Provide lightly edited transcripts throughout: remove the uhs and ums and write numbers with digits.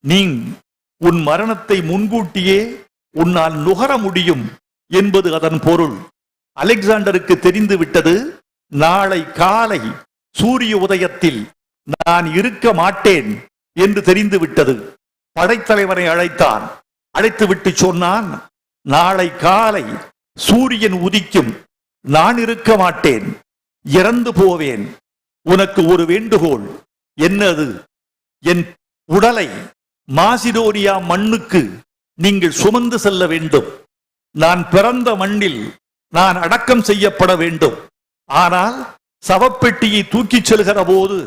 நீ உன் மரணத்தை முன்கூட்டியே உன்னால் நுகர முடியும் என்பது அதன் பொருள். அலெக்சாண்டருக்கு தெரிந்து விட்டது, நாளை காலை சூரிய உதயத்தில் நான் இருக்க மாட்டேன் என்று தெரிந்து விட்டது. படைத்தலைவரை அழைத்தான். அழைத்துவிட்டு சொன்னான், நாளை காலை சூரியன் உதிக்கும், நான் இருக்க மாட்டேன், இறந்து போவேன். உனக்கு ஒரு வேண்டுகோள். என்னது? என் உடலை மாசிடோனியா மண்ணுக்கு நீங்கள் சுமந்து செல்ல வேண்டும். நான் பிறந்த மண்ணில் நான் அடக்கம் செய்யப்பட வேண்டும். ஆனால் சவப்பெட்டியை தூக்கிச் செல்கிற போது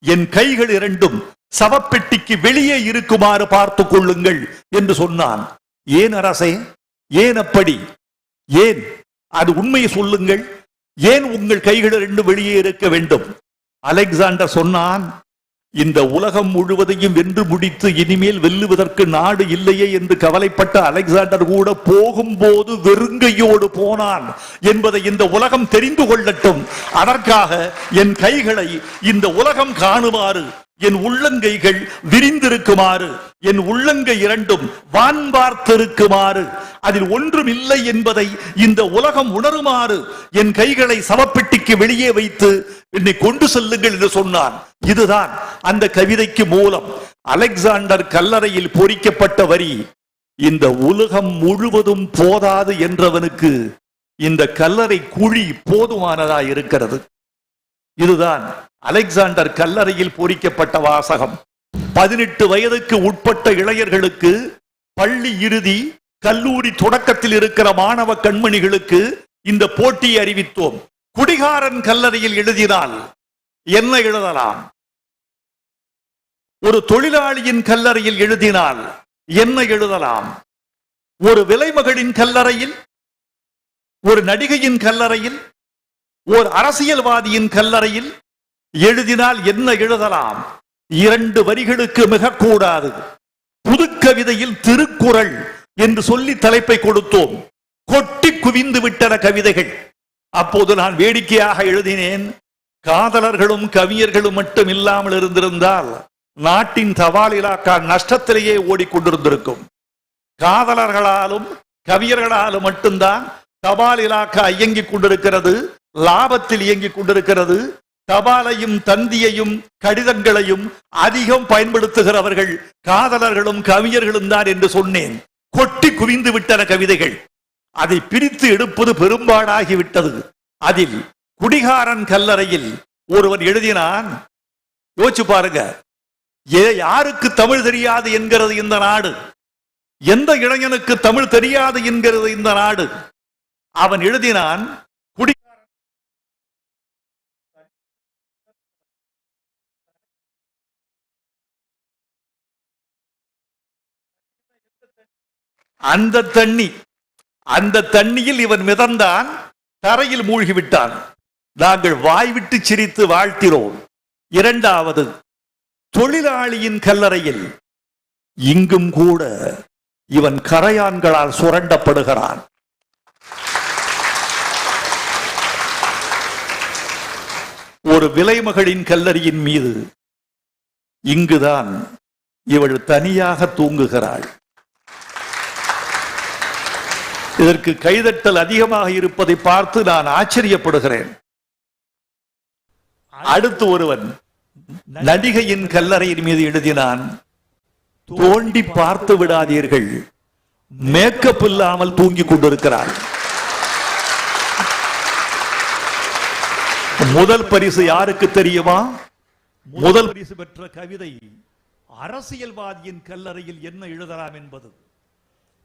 என் கைகள் இரண்டும் சவப்பெட்டிக்கு வெளியே இருக்குமாறு பார்த்துக் கொள்ளுங்கள் என்று சொன்னான். ஏன் அரசே? ஏன் அப்படி? ஏன்? அது உண்மையை சொல்லுங்கள். ஏன் உங்கள் கைகள் இரண்டும் வெளியே இருக்க வேண்டும்? அலெக்சாண்டர் சொன்னான், இந்த உலகம் முழுவதையும் வென்று முடித்து இனிமேல் வெல்லுவதற்கு நாடு இல்லையே என்று கவலைப்பட்ட அலெக்சாண்டர் கூட போகும்போது வெறுங்கையோடு போனான் என்பதை இந்த உலகம் தெரிந்து கொள்ளட்டும். அதற்காக என் கைகளை இந்த உலகம் காணுமாறு, என் உள்ளங்கைகள் விரிந்திருக்குமாறு, என் உள்ளங்கை இரண்டும் வான் பார்த்திருக்குமாறு, அதில் ஒன்றும் இல்லை என்பதை இந்த உலகம் உணருமாறு என் கைகளை சவப்பெட்டிக்கு வெளியே வைத்து என்னை கொண்டு செல்லுங்கள் என்று சொன்னான். இதுதான் அந்த கவிதைக்கு மூலம். அலெக்சாண்டர் கல்லறையில் பொறிக்கப்பட்ட வரி, இந்த உலகம் முழுவதும் போதாது என்றவனுக்கு இந்த கல்லறை குழி போதுமானதா இருக்கிறது. இதுதான் அலெக்சாண்டர் கல்லறையில் பொறிக்கப்பட்ட வாசகம். 18 வயதுக்கு உட்பட்ட இளைஞர்களுக்கு, பள்ளி இறுதி கல்லூரி தொடக்கத்தில் இருக்கிற மாணவ கண்மணிகளுக்கு இந்த போட்டியை அறிவித்தோம். குடிகாரன் கல்லறையில் எழுதினால் என்ன எழுதலாம்? ஒரு தொழிலாளியின் கல்லறையில் எழுதினால் என்ன எழுதலாம்? ஒரு விலைமகளின் கல்லறையில், ஒரு நடிகையின் கல்லறையில், ஒரு அரசியல்வாதியின் கல்லறையில் எழுதினால் என்ன எழுதலாம்? 2 வரிகளுக்கு மிக கூடாது. புதுக்கவிதையில் திருக்குறள் என்று சொல்லி தலைப்பை கொடுத்தோம். கொட்டி குவிந்து விட்டன கவிதைகள். அப்போது நான் வேடிக்கையாக எழுதினேன், காதலர்களும் கவிஞர்களும் மட்டும் இல்லாமல் இருந்திருந்தால் நாட்டின் தபால் இலாக்கா நஷ்டத்திலேயே ஓடிக்கொண்டிருந்திருக்கும். காதலர்களாலும் கவிஞர்களாலும் மட்டும்தான் தபால் இலாக்கா இயங்கிக் கொண்டிருக்கிறது, லாபத்தில் இயங்கிக் கொண்டிருக்கிறது. தபாலையும் தந்தியையும் கடிதங்களையும் அதிகம் பயன்படுத்துகிறவர்கள் காதலர்களும் கவிஞர்களும் தான் என்று சொன்னேன். கொட்டி குவிந்து விட்டன கவிதைகள். அதை பிரித்து எடுப்பது பெரும்பாடாகிவிட்டது. அதில் குடிகாரன் கல்லறையில் ஒருவன் எழுதினான். யோசிச்சு பாருங்க, யாருக்கு தமிழ் தெரியாது என்கிறது இந்த நாடு? எந்த இளைஞனுக்கு தமிழ் தெரியாது என்கிறது இந்த நாடு? அவன் எழுதினான், அந்த தண்ணியில் இவன் மிதந்தான், தரையில் மூழ்கிவிட்டான். நாங்கள் வாய்விட்டு சிரித்து வாழ்த்தினோம். 2வது, தொழிலாளியின் கல்லறையில் இங்கும் கூட இவன் கரையான்களால் சுரண்டப்படுகிறான். ஒரு விலைமகளின் கல்லறையின் மீது இங்குதான் இவள் தனியாக தூங்குகிறாள். இதற்கு கைதட்டல் அதிகமாக இருப்பதை பார்த்து நான் ஆச்சரியப்படுகிறேன். அடுத்து ஒருவன் நடிகையின் கல்லறையின் மீது எழுதினான், தோண்டி பார்த்து விடாதீர்கள், மேக்கப் இல்லாமல் தூங்கிக் கொண்டிருக்கிறார். முதல் பரிசு யாருக்கு தெரியுமா? முதல் பரிசு பெற்ற கவிதை அரசியல்வாதியின் கல்லறையில் என்ன எழுதலாம் என்பது.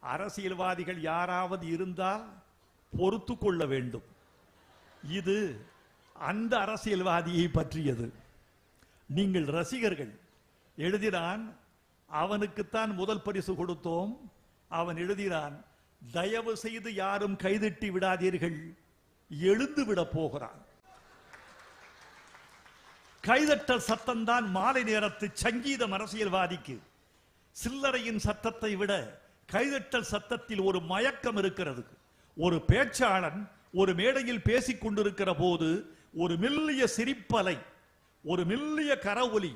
அரசியல்வாதிகள் யாராவது இருந்தால் பொறுத்து கொள்ள வேண்டும். இது அந்த அரசியல்வாதியை பற்றியது. நீங்கள் ரசிகர்கள். எழுதினான், அவனுக்குத்தான் முதல் பரிசு கொடுத்தோம். அவன் எழுதினான், தயவு செய்து யாரும் கைதட்டி விடாதீர்கள், எழுந்து விட போகிறான். கைதட்டல் சத்தம் தான் மாலை நேரத்து சங்கீதம். அரசியல்வாதிக்கு சில்லறையின் சத்தத்தை விட கைதட்டல் சத்தத்தில் ஒரு மயக்கம் இருக்கிறது. ஒரு பேச்சாளன் ஒரு மேடையில் பேசிக் கொண்டிருக்கிற போது ஒரு மெல்லிய சிரிப்பலை, ஒரு மெல்லிய கரவொலி,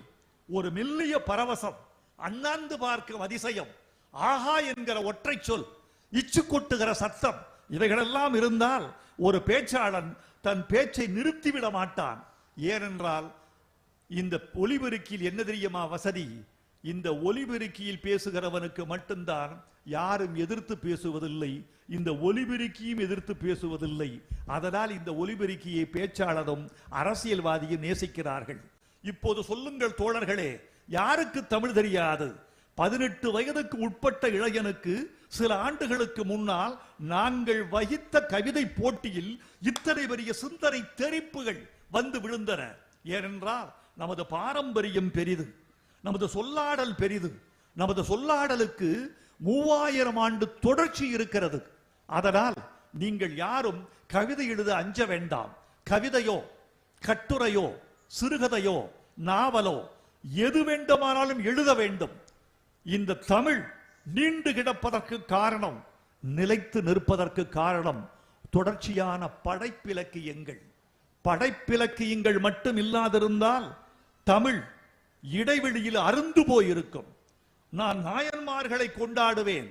ஒரு மெல்லிய பரவசம் அண்ணாந்து பார்க்கும் அதிசயம், ஆஹா என்கிற ஒற்றை சொல், இச்சு கொட்டுகிற சத்தம், இவைகளெல்லாம் இருந்தால் ஒரு பேச்சாளன் தன் பேச்சை நிறுத்திவிட மாட்டான். ஏனென்றால் இந்த ஒலிபெருக்கியில் என்ன தெரியுமா வசதி? இந்த ஒலிபெருக்கியில் பேசுகிறவனுக்கு மட்டும்தான் யாரும் எதிர்த்து பேசுவதில்லை, இந்த ஒலிபெருக்கியும் எதிர்த்து பேசுவதில்லை. அதனால் இந்த ஒலிபெருக்கியை பேச்சாளரும் அரசியல்வாதியும் நேசிக்கிறார்கள். இப்போது சொல்லுங்கள் தோழர்களே, யாருக்கு தமிழ் தெரியாது? 18 வயதுக்கு உட்பட்ட இளைஞனுக்கு சில ஆண்டுகளுக்கு முன்னால் நாங்கள் வகித்த கவிதை போட்டியில் இத்தனை பெரிய சிந்தனை தெரிப்புகள் வந்து விழுந்தன. ஏனென்றால் நமது பாரம்பரியம் பெரிது, நமது சொல்லாடல் பெரிது. நமது சொல்லாடலுக்கு 3000 ஆண்டு தொடர்ச்சி இருக்கிறது. அதனால் நீங்கள் யாரும் கவிதை எழுத அஞ்ச வேண்டாம். கவிதையோ கட்டுரையோ சிறுகதையோ நாவலோ எது வேண்டுமானாலும் எழுத வேண்டும். இந்த தமிழ் நீண்டு கிடப்பதற்கு காரணம், நிலைத்து நிற்பதற்கு காரணம் தொடர்ச்சியான படைப்பிலக்கியங்கள். படைப்பிலக்கியங்கள் மட்டும் இல்லாதிருந்தால் தமிழ் இடைவெளியில் அருந்து போயிருக்கும். நான் நாயன்மார்களை கொண்டாடுவேன்,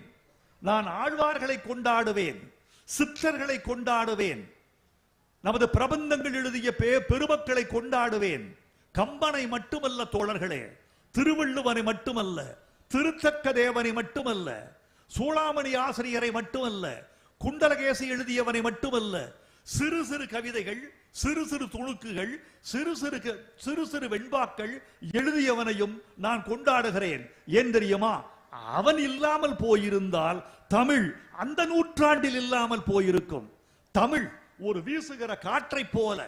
நான் ஆழ்வார்களை கொண்டாடுவேன், சித்தர்களை கொண்டாடுவேன், நமது பிரபந்தங்கள் எழுதிய பெருமக்களை கொண்டாடுவேன். கம்பனை மட்டுமல்ல தோழர்களே, திருவள்ளுவனை மட்டுமல்ல, திருத்தக்க தேவனை மட்டுமல்ல, சூளாமணி ஆசிரியரை மட்டுமல்ல, குண்டலகேசி எழுதியவனை மட்டுமல்ல, சிறு சிறு கவிதைகள், சிறு சிறு துணுக்குகள், சிறு சிறு வெண்பாக்கள் எழுதியவனையும் நான் கொண்டாடுகிறேன். ஏன் தெரியுமா? அவன் இல்லாமல் போயிருந்தால் தமிழ் அந்த நூற்றாண்டில் இல்லாமல் போயிருக்கும். தமிழ் ஒரு வீசுகிற காற்றை போல,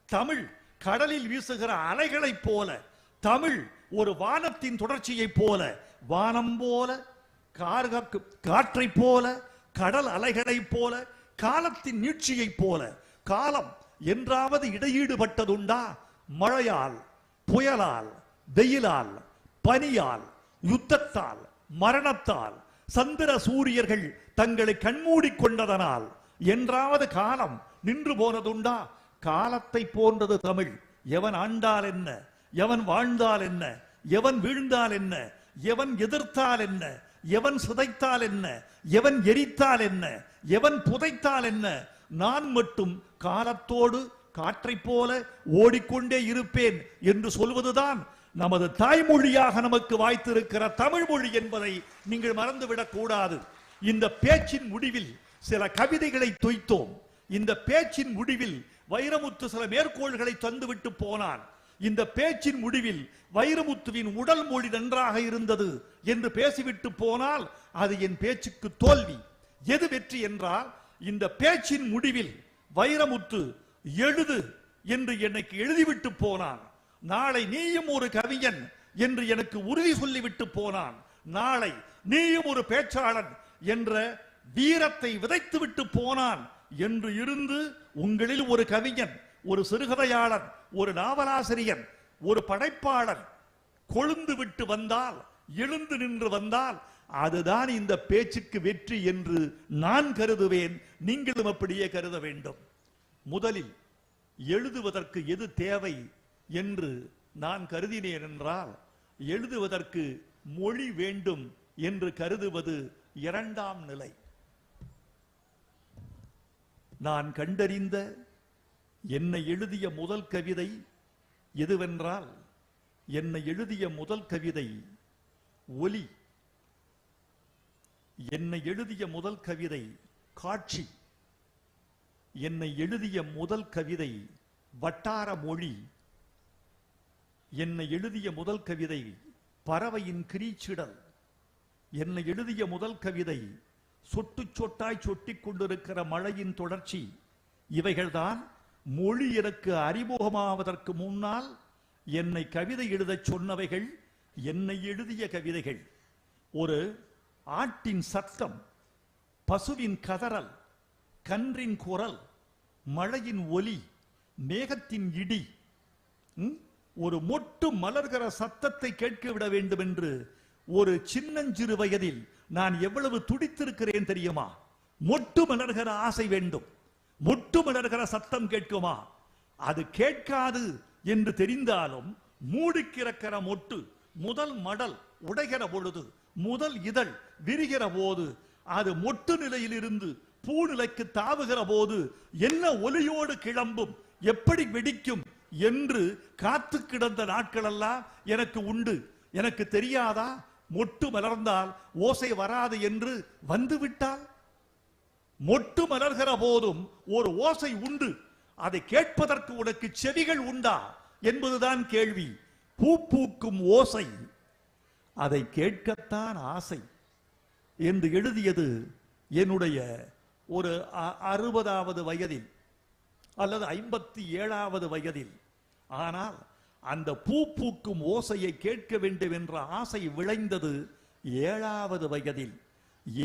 தமிழ் கடலில் வீசுகிற அலைகளைப் போல, தமிழ் ஒரு வானத்தின் தொடர்ச்சியை போல, வானம் போல, காற்றை போல, கடல் அலைகளை போல, காலத்தின் நீட்சியை போல. காலம் என்றாவது இடையீடுபட்டதுண்டா? மழையால், புயலால், வெயிலால், பனியால், யுத்தத்தால், மரணத்தால், சந்திர சூரியர்கள் தங்களை கண்மூடி கொண்டதனால் என்றாவது காலம் நின்று போனதுண்டா? காலத்தை போன்றது தமிழ். எவன் ஆண்டால் என்ன, எவன் வாழ்ந்தால் என்ன, எவன் வீழ்ந்தால் என்ன, எவன் எதிர்த்தால் என்ன, எவன் சிதைத்தால் என்ன, எவன் எரித்தால் என்ன, எவன் புதைத்தால் என்ன, நான் மட்டும் காலத்தோடு காற்றை போல ஓடிக்கொண்டே இருப்பேன் என்று சொல்வதுதான் நமது தாய்மொழியாக நமக்கு வாய்த்திருக்கிற தமிழ் மொழி என்பதை நீங்கள் மறந்துவிடக் கூடாது. இந்த பேச்சின் முடிவில் சில கவிதைகளை தொய்த்தோம். இந்த பேச்சின் முடிவில் வைரமுத்து சில மேற்கோள்களை தந்துவிட்டு போனான். இந்த பேச்சின் முடிவில் வைரமுத்துவின் உடல் மொழி நன்றாக இருந்தது என்று பேசிவிட்டு போனால் அது என் பேச்சுக்கு தோல்வி. எது வெற்றி என்றால், இந்த பேச்சின் முடிவில் வைரமுத்து எழுது என்று எனக்கு எழுதிவிட்டு போனான். நாளை நீயும் ஒரு கவிஞன் என்று எனக்கு உறுதி சொல்லிவிட்டு போனான். நாளை நீயும் ஒரு பேச்சாளன் என்ற வீரத்தை விதைத்து விட்டு போனான் என்று இருந்து உங்களில் ஒரு கவிஞன், ஒரு சிறுகதையாளன், ஒரு நாவலாசிரியன், ஒரு படைப்பாளன் கொழுந்து விட்டு வந்தால், எழுந்து நின்று வந்தால் அதுதான் இந்த பேச்சுக்கு வெற்றி என்று நான் கருதுவேன். நீங்களும் அப்படியே கருத வேண்டும். முதலில் எழுதுவதற்கு எது தேவை என்று நான் கருதினேன் என்றால், எழுதுவதற்கு மொழி வேண்டும் என்று கருதுவது இரண்டாம் நிலை. நான் கண்டறிந்த என்னை எழுதிய முதல் கவிதை எதுவென்றால், என்னை எழுதிய முதல் கவிதை ஒலி. என்னை எழுதிய முதல் கவிதை காட்சி. என்னை எழுதிய முதல் கவிதை வட்டார மொழி. என்னை எழுதிய முதல் கவிதை பறவையின் கிரீச்சிடல். என்னை எழுதிய முதல் கவிதை சொட்டு சொட்டாய் சொட்டிக் கொண்டிருக்கிற மழையின் தொடர்ச்சி. இவைகள்தான் மொழி எனக்கு அறிமுகமாவதற்கு முன்னால் என்னை கவிதை எழுதச் சொன்னவைகள். என்னை எழுதிய கவிதைகள் ஒரு ஆட்டின் சத்தம், பசுவின் கதறல், கன்றின் குரல், மழையின் ஒலி, மேகத்தின் இடி, ஒரு மொட்டு மலர்கிற சத்தத்தை கேட்க விட வேண்டும் என்று ஒரு சின்னஞ்சிறு வயதில் நான் எவ்வளவு துடித்திருக்கிறேன் தெரியுமா? மொட்டு மலர்கிற ஆசை வேண்டும், மொட்டு மலர்கிற சத்தம் கேட்குமா? அது கேட்காது என்று தெரிந்தாலும் மூடி கிடக்கிற மொட்டு முதல் மடல் உடைகிற பொழுது, முதல் இதழ் விரிகிற போது, அது மொட்டு நிலையில் இருந்து பூநிலைக்கு தாவுகிற போது என்ன ஒலியோடு கிளம்பும், எப்படி வெடிக்கும் என்று காத்து கிடந்த நாட்களெல்லாம் எனக்கு உண்டு. எனக்கு தெரியாதா? மொட்டு மலர்ந்தால் ஓசை வராது என்று வந்துவிட்டால், மொட்டு மலர்கிற போதும் ஒரு ஓசை உண்டு. அதை கேட்பதற்கு உனக்கு செவிகள் உண்டா என்பதுதான் கேள்வி. பூ பூக்கும் ஓசை, அதை கேட்கத்தான் ஆசை என்று எழுதியது என்னுடைய ஒரு 60வது வயதில் அல்லது 57வது வயதில். ஆனால் அந்த பூ பூக்கும் ஓசையை கேட்க வேண்டும் என்ற ஆசை விளைந்தது 7வது வயதில்.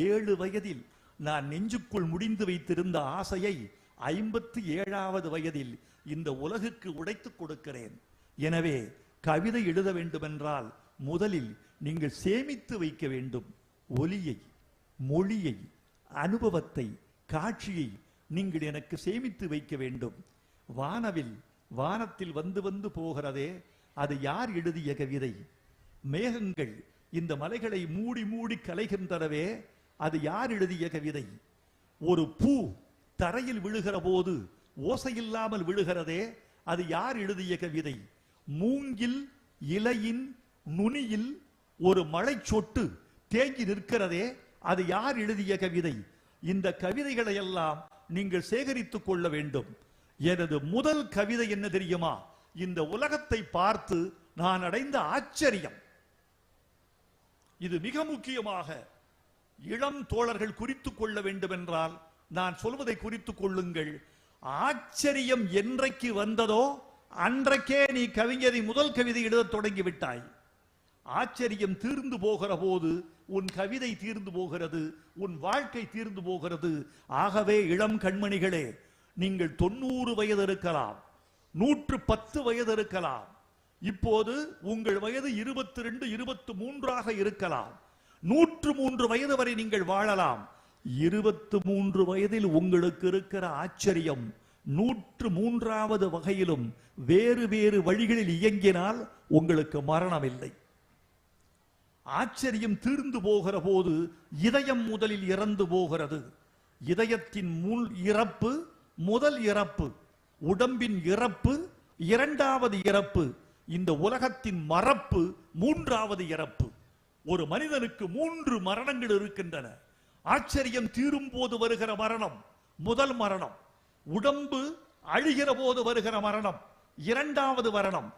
7 வயதில் நான் நெஞ்சுக்குள் முடிந்து வைத்திருந்த ஆசையை 57வது வயதில் இந்த உலகுக்கு உடைத்துக் கொடுக்கிறேன். எனவே கவிதை எழுத வேண்டுமென்றால் முதலில் நீங்கள் சேமித்து வைக்க வேண்டும். ஒலியை, மொழியை, அனுபவத்தை, காட்சியை நீங்கள் எனக்கு சேமித்து வைக்க வேண்டும். வானத்தில் வந்து வந்து போகிறதே, அது யார் எழுதிய கவிதை? மேகங்கள் இந்த மலைகளை மூடி மூடி கலைகின்றனவே, அது யார் எழுதிய கவிதை? ஒரு பூ தரையில் விழுகிற போது ஓசையில்லாமல் விழுகிறதே, அது யார் எழுதிய கவிதை? மூங்கில் இலையின் நுனியில் ஒரு மழை சொட்டு தேங்கி நிற்கிறதே, அது யார் எழுதிய கவிதை? இந்த கவிதைகளை எல்லாம் நீங்கள் சேகரித்துக் கொள்ள வேண்டும். எனது முதல் கவிதை என்ன தெரியுமா? இந்த உலகத்தை பார்த்து நான் அடைந்த ஆச்சரியம். இது மிக முக்கியமாக இளம் தோழர்கள் குறித்துக் கொள்ள வேண்டும் என்றால் நான் சொல்வதை குறித்துக் கொள்ளுங்கள். ஆச்சரியம் என்றைக்கு வந்ததோ அன்றைக்கே நீ கவிஞரை முதல் கவிதை எழுத தொடங்கி விட்டாய். ஆச்சரியம் தீர்ந்து போகிற போது உன் கவிதை தீர்ந்து போகிறது, உன் வாழ்க்கை தீர்ந்து போகிறது. ஆகவே இளம் கண்மணிகளே, நீங்கள் 90 வயது இருக்கலாம், 110 வயது இருக்கலாம். இப்போது உங்கள் வயது 22, 23 இருக்கலாம். 103 வயது வரை நீங்கள் வாழலாம். 23 வயதில் உங்களுக்கு இருக்கிற ஆச்சரியம் 103வது வகையிலும் வேறு வேறு வழிகளில் இயங்கினால் உங்களுக்கு மரணம் இல்லை. ஆச்சரியம் தீர்ந்து போகிற போது இதயம் முதலில் இறந்து போகிறது. இதயத்தின் இறப்பு முதல் இறப்பு, உடம்பின் இறப்பு இரண்டாவது இறப்பு, இந்த உலகத்தின் மறப்பு 3வது இறப்பு. ஒரு மனிதனுக்கு 3 மரணங்கள் இருக்கின்றன. ஆச்சரியம் தீரும் போது வருகிற மரணம் முதல் மரணம், உடம்பு அழிகிற போது வருகிற மரணம் 2வது மரணம்,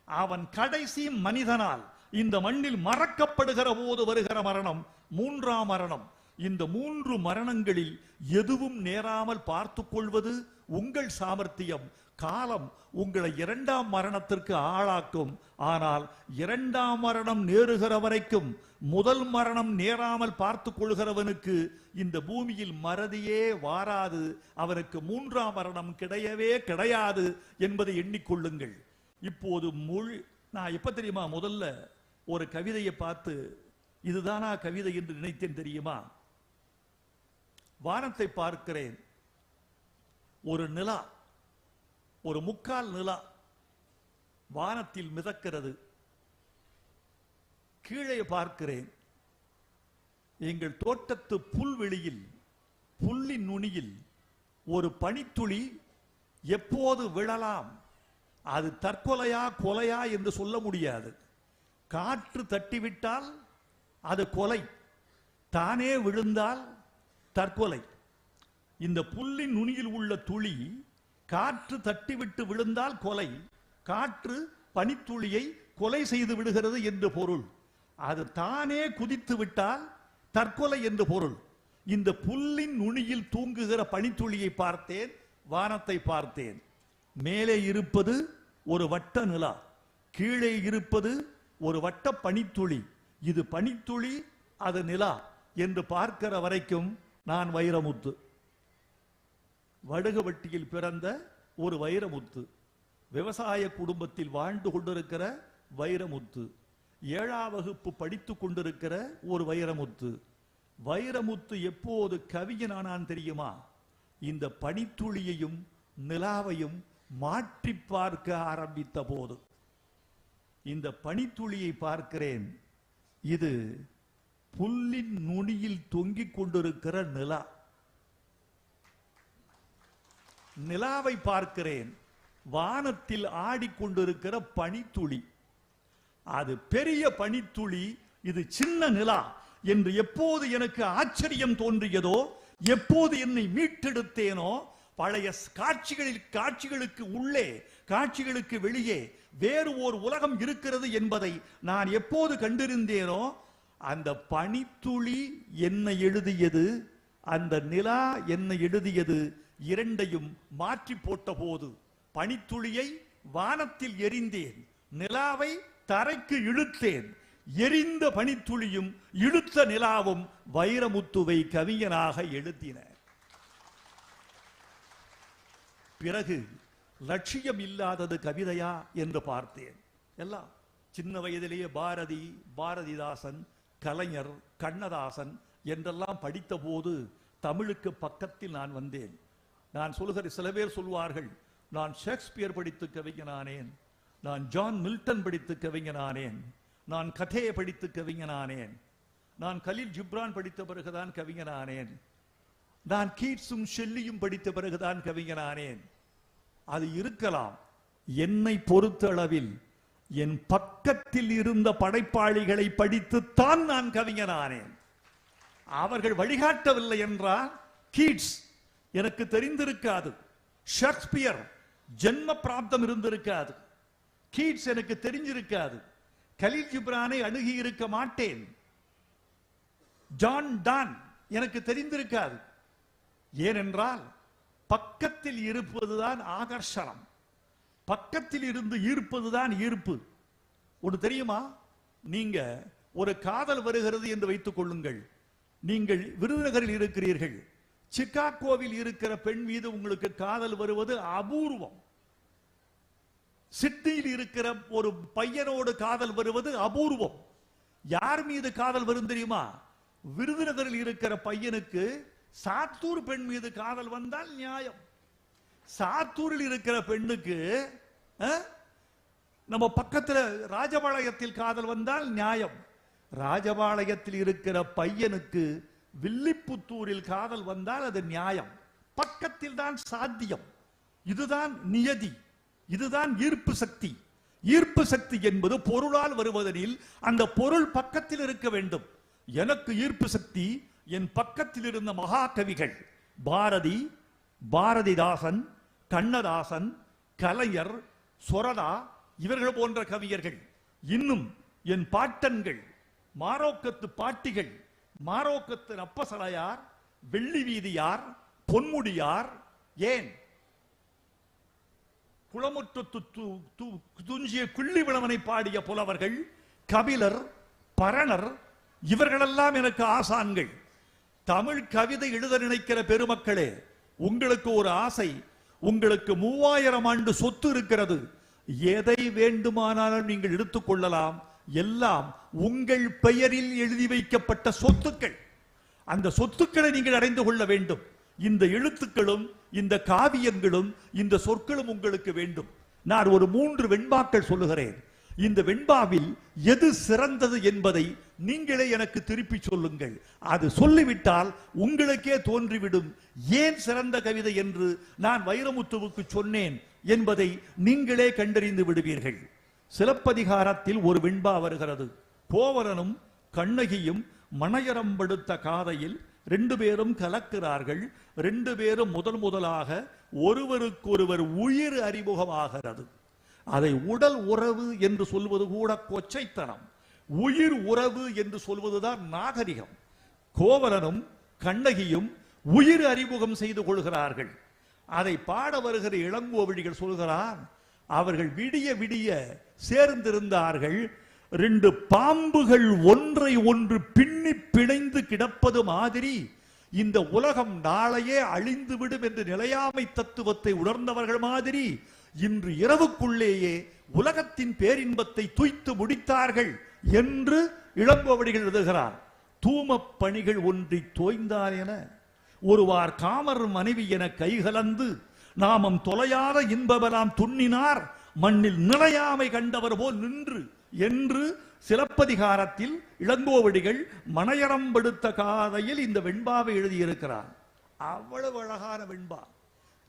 அவன் கடைசி மனிதனால் இந்த மண்ணில் மறக்கப்படுகிற போது வருகிற மரணம் 3ஆம் மரணம். இந்த 3 மரணங்களில் எதுவும் நேராமல் பார்த்துக் கொள்வது உங்கள் சாமர்த்தியம். காலம் உங்களை 2ஆம் மரணத்திற்கு ஆளாக்கும். ஆனால் 2ஆம் மரணம் நேருகிற வரைக்கும் முதல் மரணம் நேராமல் பார்த்துக் கொள்கிறவனுக்கு இந்த பூமியில் மறதியே வாராது. அவனுக்கு 3ஆம் மரணம் கிடையவே கிடையாது என்பதை எண்ணிக்கொள்ளுங்கள். இப்போது நான் எப்ப தெரியுமா முதல்ல ஒரு கவிதையை பார்த்து இதுதானா கவிதை என்று நினைத்தேன் தெரியுமா? வானத்தை பார்க்கிறேன், ஒரு நிலா, ஒரு முக்கால் நிலா வானத்தில் மிதக்கிறது. கீழே பார்க்கிறேன், எங்கள் தோட்டத்து புல்வெளியில் புல்லின் நுனியில் ஒரு பனித்துளி எப்போது விழலாம், அது தற்கொலையா கொலையா என்று சொல்ல முடியாது. காற்று தட்டிவிட்டால் அது கொலை, தானே விழுந்தால் தற்கொலை. இந்த புல்லின் நுனியில் உள்ள துளி காற்று தட்டிவிட்டு விழுந்தால் கொலை, காற்று பனித்துளியை கொலை செய்து விடுகிறது என்று பொருள். அது தானே குதித்து விட்டால் தற்கொலை என்று பொருள். இந்த புல்லின் நுனியில் தூங்குகிற பனித்துளியை பார்த்தேன், வானத்தை பார்த்தேன். மேலே இருப்பது ஒரு வட்ட நிலா, கீழே இருப்பது ஒரு வட்ட பனித்துளி. இது பனித்துளி, அது நிலா என்று பார்க்கிற வரைக்கும் நான் வைரமுத்து, வடுகவட்டியில் பிறந்த ஒரு வைரமுத்து, விவசாய குடும்பத்தில் வாழ்ந்து கொண்டிருக்கிற வைரமுத்து, 7ஆம் வகுப்பு படித்துக் கொண்டிருக்கிற ஒரு வைரமுத்து. வைரமுத்து எப்போது கவிஞனானான் தெரியுமா? இந்த பனித்துளியையும் நிலாவையும் மாற்றி பார்க்க ஆரம்பித்த போது. இந்த பனித்துளியை பார்க்கிறேன். இது புல்லின் நுனியில் தொங்கிக் கொண்டிருக்கிற நிலா. நிலாவை பார்க்கிறேன். வானத்தில் ஆடிக்கொண்டிருக்கிற பனித்துளி. அது பெரிய பனித்துளி, இது சின்ன நிலா என்று எப்போது எனக்கு ஆச்சரியம் தோன்றியதோ, எப்போது என்னை மீட்டெடுத்தேனோ, பழைய காட்சிகளுக்கு உள்ளே, காட்சிகளுக்கு வெளியே வேறு ஓர் உலகம் இருக்கிறது என்பதை நான் எப்போது கண்டிருந்தேனோ, அந்த பனித்துளி என்னை எழுதியது, அந்த நிலா என்னை எழுதியது, இரண்டையும் மாற்றி போட்ட போது பனித்துளியை வானத்தில் எறிந்தேன், நிலாவை தரைக்கு இழுத்தேன். எரிந்த பனித்துளியும் இழுத்த நிலாவும் வைரமுத்துவை கவிஞனாக எழுதின. பிறகு லட்சியம் இல்லாதது கவிதையா என்று பார்த்தேன். எல்லாம் சின்ன வயதிலேயே பாரதிதாசன், கலைஞர், கண்ணதாசன் என்றெல்லாம் படித்த போது தமிழுக்கு பக்கத்தில் நான் வந்தேன். நான் சொல்கிற சில பேர் சொல்வார்கள், நான் ஷேக்ஸ்பியர் படித்து கவிஞனானேன், நான் ஜான் மில்டன் படித்து கவிஞனானேன், நான் கதையை படித்து கவிஞனானேன், நான் கலீல் ஜிப்ரான் படித்த பிறகுதான் கவிஞனானேன், நான் கீட்ஸும் ஷெல்லியும் படித்த பிறகுதான் கவிஞனானேன். அது இருக்கலாம். என்னை பொறுத்தளவில் என் பக்கத்தில் இருந்த படைப்பாளிகளை படித்துத்தான் நான் கவிஞனானேன். அவர்கள் வழிகாட்டவில்லை என்றால் கீட்ஸ் எனக்கு தெரிந்திருக்காது, ஷேக்ஸ்பியர் ஜென்ம பிராப்தம் இருந்திருக்காது, கீட்ஸ் எனக்கு தெரிஞ்சிருக்காது, கலீல் ஜிப்ரானை அணுகி இருக்க மாட்டேன், ஜான் டான் எனக்கு தெரிந்திருக்காது. ஏனென்றால் பக்கத்தில் இருப்பதுதான் ஆகர்ஷணம், பக்கத்தில் இருந்து ஈர்ப்பதுதான் ஈர்ப்பு. ஒன்று தெரியுமா, நீங்க ஒரு காதல் வருகிறது என்று வைத்துக் கொள்ளுங்கள். நீங்கள் விருதுநகரில் இருக்கிறீர்கள், சிகாகோவில் இருக்கிற பெண் மீது உங்களுக்கு காதல் வருவது அபூர்வம். சிட்னியில் இருக்கிற ஒரு பையனோடு காதல் வருவது அபூர்வம். யார் மீது காதல் வரும் தெரியுமா? விருதுநகரில் இருக்கிற பையனுக்கு சாத்தூர் பெண் மீது காதல் வந்தால் நியாயம். சாத்தூரில் இருக்கிற பெண்ணுக்கு நம்ம பக்கத்துல ராஜபாளையத்தில் காதல் வந்தால் நியாயம். ராஜபாளையத்தில் இருக்கிற பையனுக்கு வில்லிபுத்தூரில் காதல் வந்தால் அது நியாயம். பக்கத்தில் தான் சாத்தியம். இதுதான் நியதி, இதுதான் ஈர்ப்பு சக்தி. ஈர்ப்பு சக்தி என்பது பொருளால் வருவதனில் அந்த பொருள் பக்கத்தில் இருக்க வேண்டும். எனக்கு ஈர்ப்பு சக்தி என் பக்கத்தில் இருந்த மகாகவிகள் பாரதிதாசன், கண்ணதாசன், கலைஞர், சொரதா, இவர்கள் போன்ற கவிஞர்கள். இன்னும் என் பாட்டன்கள், மாரோக்கத்து பாட்டிகள், மாரோக்கத்து அப்பசலையார், வெள்ளி வீதியார், பொன்முடியார், ஏன் குளமுற்று துஞ்சிய குள்ளி விளவனை பாடிய புலவர்கள், கபிலர், பரணர், இவர்களெல்லாம் எனக்கு ஆசான்கள். தமிழ் கவிதை எழுத நினைக்கிற பெருமக்களே, உங்களுக்கு ஒரு ஆசை, உங்களுக்கு 3000 ஆண்டு சொத்து இருக்கிறது, எதை வேண்டுமானாலும் நீங்கள் எடுத்துக் கொள்ளலாம். எல்லாம் உங்கள் பெயரில் எழுதி வைக்கப்பட்ட சொத்துக்கள். அந்த சொத்துக்களை நீங்கள் அடைந்து கொள்ள வேண்டும். இந்த எழுத்துக்களும் இந்த காவியங்களும் இந்த சொற்களும் உங்களுக்கு வேண்டும். நான் ஒரு 3 வெண்பாக்கள் சொல்லுகிறேன். இந்த வெண்பாவில் எது சிறந்தது என்பதை நீங்களே எனக்கு திருப்பி சொல்லுங்கள். அது சொல்லிவிட்டால் உங்களுக்கே தோன்றிவிடும் ஏன் சிறந்த கவிதை என்று நான் வைரமுத்துவுக்கு சொன்னேன் என்பதை நீங்களே கண்டறிந்து விடுவீர்கள். சிலப்பதிகாரத்தில் ஒரு வெண்பா வருகிறது. கோவலனும் கண்ணகியும் மனையரம்படுத்த காதையில் 2 பேரும் கலக்கிறார்கள். 2 பேரும் முதலாக ஒருவருக்கொருவர் உயிர் அறிமுகமாகிறது. அதை உடல் உறவு என்று சொல்வது கூட கொச்சைத்தனம். உயிர் உறவு என்று சொல்வதுதான் நாகரிகம். கோவலனும் கண்ணகியும் உயிர் அறிமுகம் செய்து கொள்கிறார்கள். அதை பாட வருகிற இளங்கோவடிகள் சொல்கிறார், அவர்கள் விடிய விடிய சேர்ந்திருந்தார்கள். 2 பாம்புகள் ஒன்றை ஒன்று பின்னி பிணைந்து கிடப்பது மாதிரி இந்த உலகம் நாளையே அழிந்துவிடும் என்று நிலையாமை தத்துவத்தை உணர்ந்தவர்கள் மாதிரி இன்று இரவுக்குள்ளேயே உலகத்தின் பேரின்பத்தை துய்த்து முடித்தார்கள் என்று இளங்கோவடிகள் எழுதுகிறார். தூமப் பணிகள் ஒன்றி தோய்ந்தார் என ஒருவார் காமர் மனைவி என கைகலந்து நாமம் தொலையாத இன்பமெல்லாம் துண்ணினார் மண்ணில் நிலையாமை கண்டவர் போல் நின்று என்று சிலப்பதிகாரத்தில் இளங்கோவடிகள் மனையறம்படுத்த காதையில் இந்த வெண்பாவை எழுதியிருக்கிறார். அவ்வளவு அழகான வெண்பா.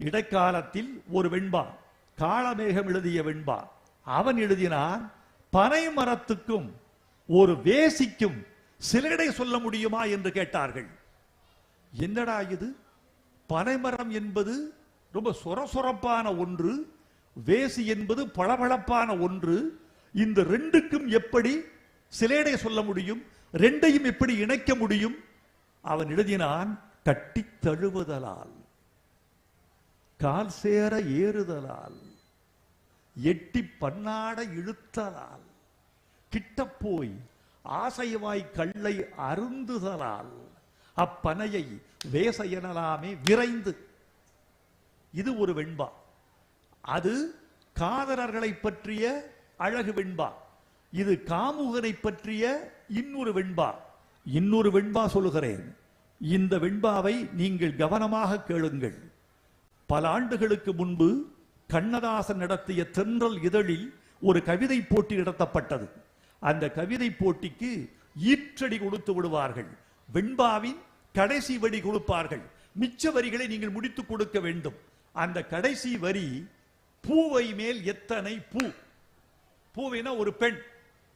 இடைக்காலத்தில் ஒரு வெண்பா, காளமேகம் எழுதிய வெண்பா. அவன் எழுதினான், பனை மரத்துக்கும் ஒரு வேசிக்கும் சிலடை சொல்ல முடியுமா என்று கேட்டார்கள். என்னடா இது, பனைமரம் என்பது ரொம்ப சொரசொரப்பான ஒன்று, வேசி என்பது பளபளப்பான ஒன்று, இந்த ரெண்டுக்கும் எப்படி சிலேடை சொல்ல முடியும், ரெண்டையும் எப்படி இணைக்க முடியும்? அவன் எழுதினான், கட்டி தழுவுதலால், கால் சேர ஏறுதலால், எட்டி பன்னாட இழுத்தலால், கிட்ட போய் ஆசைவாய் கள்ளை அருந்துதலால், அப்பனையை வேச எனலாமே விரைந்து. இது ஒரு வெண்பா. அது காதலர்களை பற்றிய அழகு வெண்பா. இது காமுகனை பற்றிய இன்னொரு வெண்பா. இன்னொரு வெண்பா சொல்லுகிறேன். இந்த வெண்பாவை நீங்கள் கவனமாக கேளுங்கள். பல ஆண்டுகளுக்கு முன்பு கண்ணதாசன் நடத்திய தென்றல் இதழில் ஒரு கவிதை போட்டி நடத்தப்பட்டது. அந்த கவிதை போட்டிக்கு ஈற்றடி கொடுத்து விடுவார்கள். வெண்பாவின் கடைசி வரி கொடுப்பார்கள். மிச்ச வரிகளை நீங்கள் முடித்துக் கொடுக்க வேண்டும். அந்த கடைசி வரி, பூவை மேல் எத்தனை பூ. பூவைனா ஒரு பெண்,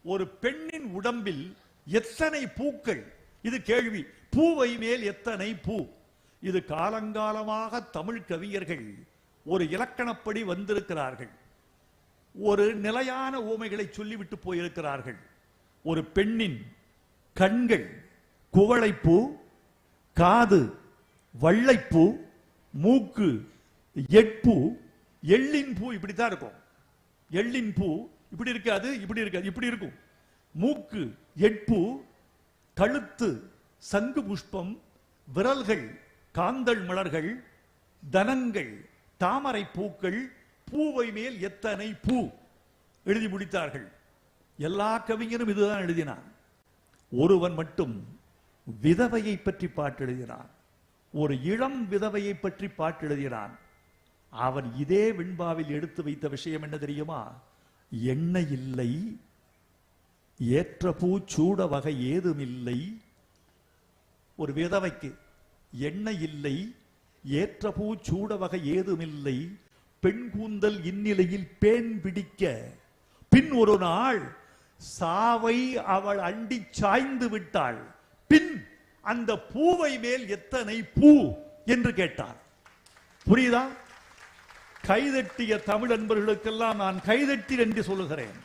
ஒரு பெண்ணின் உடம்பில் எத்தனை பூக்கள், இது கேள்வி. பூவை மேல் எத்தனை பூ. இது காலங்காலமாக தமிழ் கவிஞர்கள் ஒரு இலக்கணப்படி வந்திருக்கிறார்கள். ஒரு நிலையான ஊமைகளை சொல்லிவிட்டு போயிருக்கிறார்கள். ஒரு பெண்ணின் கண்கள் குவளைப்பூ, காது வள்ளைப்பூ, மூக்கு எட்பூ, எள்ளின் பூ இப்படித்தான் இருக்கும். எள்ளின் பூ இப்படி இருக்காது, இப்படி இருக்காது, இப்படி இருக்கும். மூக்கு எட்பூ, கழுத்து சங்கு புஷ்பம், விரல்கள் காந்தள் மலர்கள், தனங்கள் தாமரை பூக்கள், பூவை மேல் எத்தனை பூ எழுதி முடித்தார்கள். எல்லா கவிஞரும் இதுதான் எழுதினான். ஒருவன் மட்டும் விதவையை பற்றி பாட்டு எழுதினான். ஒரு இளம் விதவையை பற்றி பாட்டு எழுதினான். அவன் இதே வெண்பாவில் எடுத்து வைத்த விஷயம் என்ன தெரியுமா? எண்ணெய் இல்லை, ஏற்ற பூ சூட வகை ஏதுமில்லை. ஒரு விதவைக்கு எண்ணெய் இல்லை, ஏற்ற பூ சூட வகை ஏதுமில்லை, பெண் கூந்தல் இந்நிலையில் பேன் பிடிக்க, பின் ஒரு நாள் சாவை அவள் அண்டி சாய்ந்து விட்டாள், பின் அந்த பூவை மேல் எத்தனை பூ என்று கேட்டார். புரியுதா? கைதட்டிய தமிழ் அன்பர்களுக்கெல்லாம் நான் கைதட்டி என்று சொல்லுகிறேன்.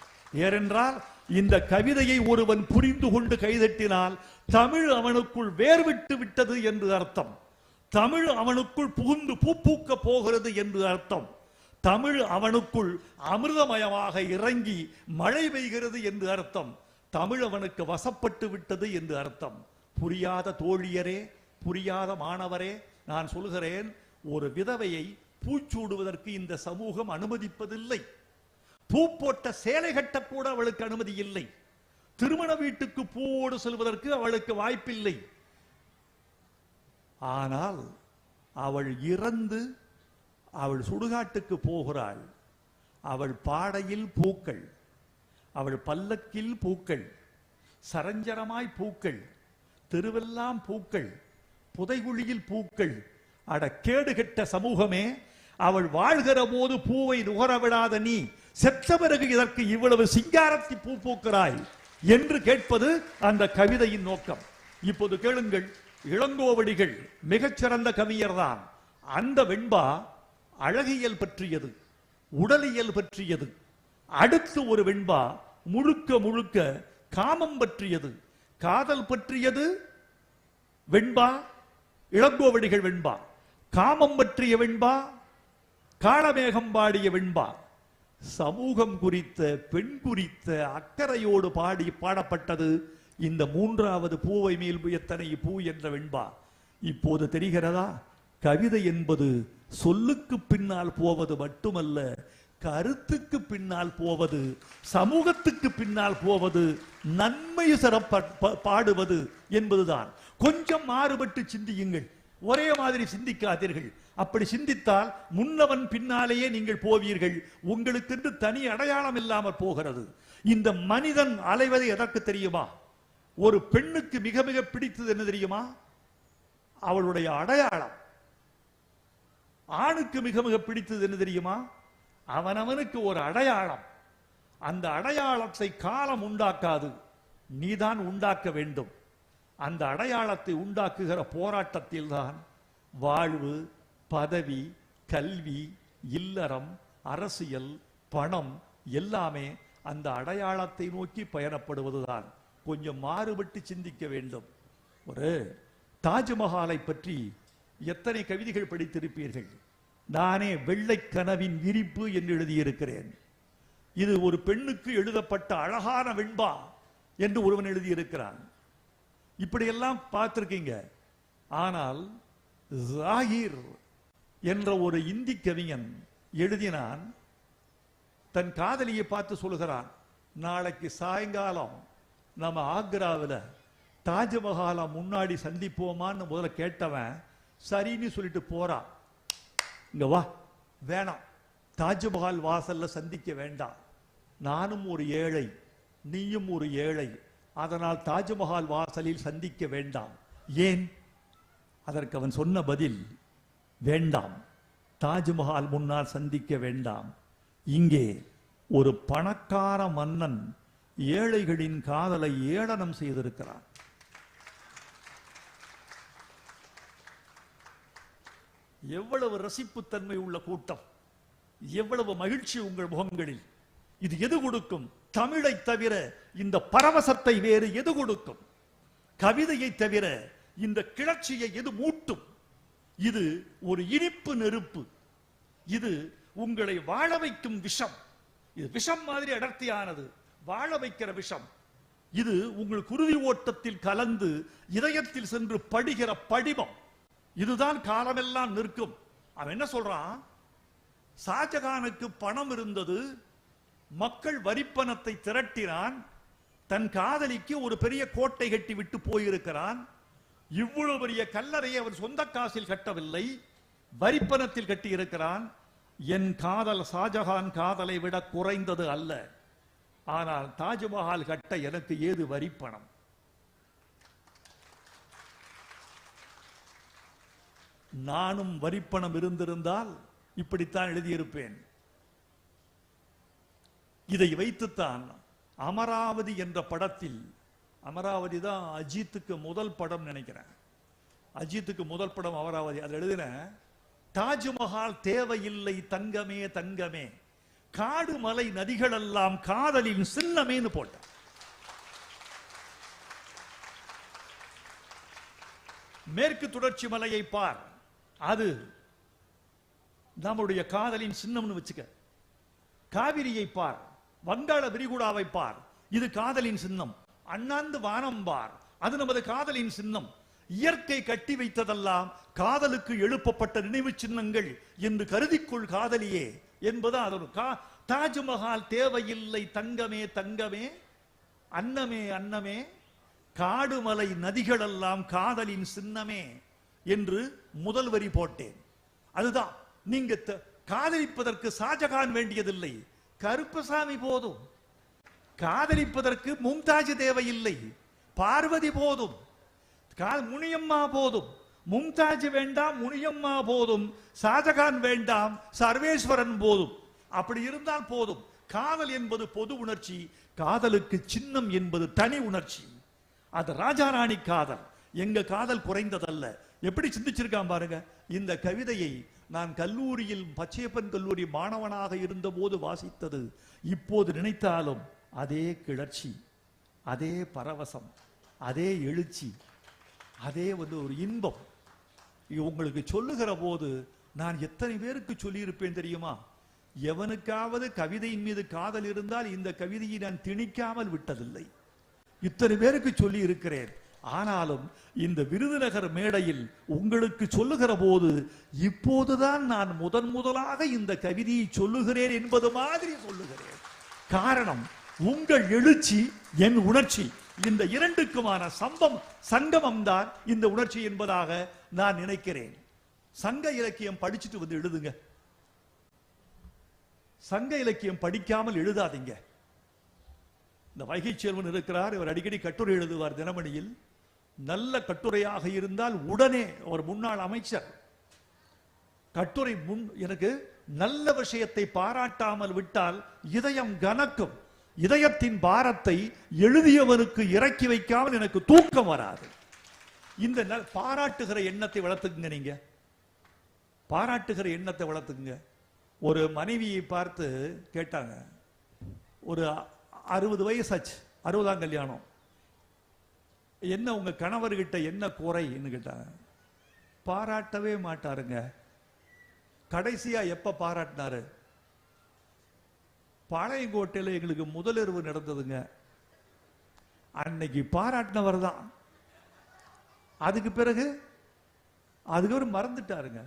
ஏனென்றால் இந்த கவிதையை ஒருவன் புரிந்து கொண்டு கைதட்டினால் தமிழ் அவனுக்குள் வேர்விட்டு விட்டது என்று அர்த்தம். தமிழ் அவனுக்குள் புகுந்து பூக்க போகிறது என்று அர்த்தம். தமிழ் அவனுக்குள் அமிர்தமயமாக இறங்கி மழை பெய்கிறது என்று அர்த்தம். தமிழ் அவனுக்கு வசப்பட்டு விட்டது என்று அர்த்தம். புரியாத தோழியரே, புரியாத மாணவரே, நான் சொல்கிறேன், ஒரு விதவையை பூச்சூடுவதற்கு இந்த சமூகம் அனுமதிப்பதில்லை. பூ போட்ட சேலை கட்டக்கூட அவளுக்கு அனுமதி இல்லை. திருமண வீட்டுக்கு பூவோடு செல்வதற்கு அவளுக்கு வாய்ப்பில்லை. ஆனால் அவள் இறந்து அவள் சுடுகாட்டுக்கு போகிறாள். அவள் பாடையில் பூக்கள், அவள் பல்லக்கில் பூக்கள், சரஞ்சரமாய் பூக்கள், தெருவெல்லாம் பூக்கள், புதைகுழியில் பூக்கள். அட கேடுகெட்ட சமூகமே, அவள் வாழ்கிற போது பூவை நுகரவிடாத நீ செத்த பிறகு இதற்கு இவ்வளவு சிங்காரத்தி பூ பூக்கிறாய் என்று கேட்பது அந்த கவிதையின் நோக்கம். இப்போது கேளுங்கள், இளங்கோவடிகள் மிகச்சிறந்த கவிஞர் தான். அந்த வெண்பா அழகியல் பற்றியது, உடலியல் பற்றியது. அடுத்து ஒரு வெண்பா முழுக்க முழுக்க காமம் பற்றியது, காதல் பற்றியது. வெண்பா இளங்கோவடிகள் வெண்பா. காமம் பற்றிய வெண்பா காளமேகம் பாடிய வெண்பா. சமூகம் குறித்த, பெண் குறித்த அக்கறையோடு பாடப்பட்டது இந்த மூன்றாவது பூவை மேல் எத்தனை பூ என்ற வெண்பா. இப்போது தெரிகிறதா? கவிதை என்பது சொல்லுக்கு பின்னால் போவது மட்டுமல்ல, கருத்துக்கு பின்னால் போவது, சமூகத்துக்கு பின்னால் போவது, நன்மை சிறப்ப பாடுவது என்பதுதான். கொஞ்சம் மாறுபட்டு சிந்தியுங்கள். ஒரே மாதிரி சிந்திக்காதீர்கள். அப்படி சிந்தித்தால் முன்னவன் பின்னாலேயே நீங்கள் போவீர்கள். உங்களுக்கு தனி அடையாளம் இல்லாமல் போகிறது. இந்த மனிதன் அலைவது எதற்கு தெரியுமா? ஒரு பெண்ணுக்கு மிக மிக பிடித்தது என்ன தெரியுமா? அவளுடைய அடையாளம். ஆணுக்கு மிக மிக பிடித்தது என்ன தெரியுமா? அவனவனுக்கு ஒரு அடையாளம். அந்த அடையாளத்தை காலம் உண்டாக்காது, நீதான் உண்டாக்க வேண்டும். அந்த அடையாளத்தை உண்டாக்குகிற போராட்டத்தில் தான் வாழ்வு, பதவி, கல்வி, இல்லறம், அரசியல், பணம் எல்லாமே அந்த அடையாளத்தை நோக்கி பயணப்படுவதுதான். கொஞ்சம் மாறுபட்டு சிந்திக்க வேண்டும். ஒரு தாஜ்மஹாலை பற்றி எத்தனை கவிதைகள் படித்திருப்பீர்கள்? நானே வெள்ளை கனவின் விரிப்பு என்று எழுதியிருக்கிறேன். இது ஒரு பெண்ணுக்கு எழுதப்பட்ட அழகான வெண்பா என்று ஒருவன் எழுதியிருக்கிறான். இப்படியெல்லாம் பார்த்திருக்கீங்க. ஆனால் ஜாகிர் என்ற ஒரு இந்தி கவிஞன் எழுதினான். தன் காதலியை பார்த்து சொல்கிறான், நாளைக்கு சாயங்காலம் நம்ம ஆக்ராவில் தாஜ்மஹாலை முன்னாடி சந்திப்போமான்னு முதல்ல கேட்டவன் சரின்னு சொல்லிட்டு போறான். இங்க வா, வேணாம், தாஜ்மஹால் வாசல்ல சந்திக்க வேண்டாம். நானும் ஒரு ஏழை, நீயும் ஒரு ஏழை, அதனால் தாஜ்மஹால் வாசலில் சந்திக்க வேண்டாம். ஏன்? அதற்கு அவன் சொன்ன பதில், வேண்டாம், தாஜ்மஹால் முன்னால் சந்திக்க வேண்டாம். இங்கே ஒரு பணக்கார மன்னன் ஏழைகளின் காதலை ஏளனம் செய்திருக்கிறான். எவ்வளவு ரசிப்புத்தன்மை உள்ள கூட்டம், எவ்வளவு மகிழ்ச்சி உங்கள் முகங்களில். இது எது கொடுக்கும்? தமிழை தவிர இந்த பரவசத்தை வேறு எது கொடுக்கும்? கவிதையை தவிர இந்த கிளர்ச்சியை எது மூட்டும்? இது ஒரு இனிப்பு நெருப்பு. இது உங்களை வாழ வைக்கும் விஷம். இது விஷம் மாதிரி அடர்த்தியானது, வாழ வைக்கிற விஷம். இது உங்கள் குருதி ஓட்டத்தில் கலந்து இதயத்தில் சென்று படுகிற படிமம். இதுதான் காலமெல்லாம் நிற்கும். அவன் என்ன சொல்றான்? ஷாஜகானுக்கு பணம் இருந்தது, மக்கள் வரிப்பணத்தை திரட்டினான், தன் காதலிக்கு ஒரு பெரிய கோட்டை கட்டி விட்டு போயிருக்கிறான். இவ்வளவு பெரிய கல்லறையை அவன் சொந்த காசில் கட்டவில்லை, வரிப்பணத்தில் கட்டி இருக்கிறான். என் காதல் ஷாஜகான் காதலை விட குறைந்தது அல்ல. ஆனால் தாஜ்மஹால் கட்ட எனக்கு ஏது வரிப்பணம்? நானும் வரிப்பணம் இருந்திருந்தால் இப்படித்தான் எழுதியிருப்பேன். இதை வைத்துத்தான் அமராவதி என்ற படத்தில், அமராவதி தான் அஜித்துக்கு முதல் படம் நினைக்கிறேன், அஜித்துக்கு முதல் படம் அமராவதி. அது எழுதின, தாஜ்மஹால் தேவையில்லை தங்கமே தங்கமே, காடு மலை நதிகள் எல்லாம் காதலின் சின்னமேன்னு போட்ட. மேற்கு தொடர்ச்சி மலையை பார், அது நம்முடைய காதலின் சின்னம்னு வச்சுக்க. காவிரியை பார், வங்காள விரிகுடாவை பார், இது காதலின் சின்னம். அண்ணாந்து வானம் பார், அது நமது காதலின் சின்னம். இயற்கை கட்டி வைத்ததெல்லாம் காதலுக்கு எழுப்பப்பட்ட நினைவு சின்னங்கள் என்று கருதிக்கொள் காதலியே என்பது அதொரு. தாஜ்மஹால் தேவையில்லை தங்கமே தங்கமே, அன்னமே அன்னமே, காடுமலை நதிகள் எல்லாம் காதலின் சின்னமே என்று முதல் வரி போட்டேன். அதுதான், நீங்க காதலிப்பதற்கு ஷாஜகான் வேண்டியதில்லை, கருப்பசாமி போதும். காதலிப்பதற்கு மும்தாஜ் தேவையில்லை, பார்வதி போதும். முனியம்மா போதும். மும்தாஜ் வேண்டாம், முனியம்மா போதும். ஷாஜகான் வேண்டாம், சர்வேஸ்வரன் போதும். அப்படி இருந்தால் போதும். காதல் என்பது பொது உணர்ச்சி, காதலுக்கு சின்னம் என்பது தனி உணர்ச்சி. அது ராஜாராணி காதல். எங்க காதல் குறைந்ததல்ல. எப்படி சிந்திச்சிருக்கான் பாருங்க. இந்த கவிதையை நான் கல்லூரியில், பச்சையப்பன் கல்லூரி மாணவனாக இருந்த போது வாசித்தது. இப்போது நினைத்தாலும் அதே கிளர்ச்சி, அதே பரவசம், அதே எழுச்சி, அதே ஒரு இன்பம். உங்களுக்கு சொல்லுகிற போது நான் எத்தனை பேருக்கு சொல்லியிருப்பேன் தெரியுமா? எவனுக்காவது கவிதையின் மீது காதல் இருந்தால் இந்த கவிதையை நான் திணிக்காமல் விட்டதில்லை. இத்தனை பேருக்கு சொல்லி இருக்கிறேன். ஆனாலும் இந்த விருதுநகர் மேடையில் உங்களுக்கு சொல்லுகிற போது இப்போதுதான் நான் முதலாக இந்த கவிதையை சொல்லுகிறேன் என்பது மாதிரி சொல்லுகிறேன். காரணம், உங்கள் எழுச்சி என் உணர்ச்சி. இந்த இரண்டுக்குமான சங்கமம் தான் இந்த உணர்ச்சி என்பதாக நான் நினைக்கிறேன். சங்க இலக்கியம் படிச்சுட்டு வந்து எழுதுங்க. சங்க இலக்கியம் படிக்காமல் எழுதாதீங்க. இந்த வைகை செல்வன் இருக்கிறார், இவர் அடிக்கடி கட்டுரை எழுதுவார் தினமணியில். நல்ல கட்டுரையாக இருந்தால் உடனே ஒரு முன்னாள் அமைச்சர் கட்டுரை எனக்கு நல்ல விஷயத்தை பாராட்டாமல் விட்டால் இதயம் கனக்கும். இதயத்தின் பாரத்தை எழுதியவனுக்கு இறக்கி வைக்காமல் எனக்கு தூக்கம் வராது. இந்த பாராட்டுகிற எண்ணத்தை வளர்த்துக்குங்க. நீங்க பாராட்டுகிற எண்ணத்தை வளர்த்துக்குங்க. ஒரு மனைவியை பார்த்து கேட்டாங்க, ஒரு 60 வயசாச்சு, 60ஆம் கல்யாணம், என்ன உங்க கணவர்கிட்ட என்ன குறைன்னு கேட்டாங்க. பாராட்டவே மாட்டாருங்க. கடைசியா எப்ப பாராட்டினாரு? பாளையங்கோட்டையில் எங்களுக்கு முதலிரவு நடந்ததுங்க, அன்னைக்கு பாராட்டினவர் தான். அதுக்கு மறந்துட்டாருங்க.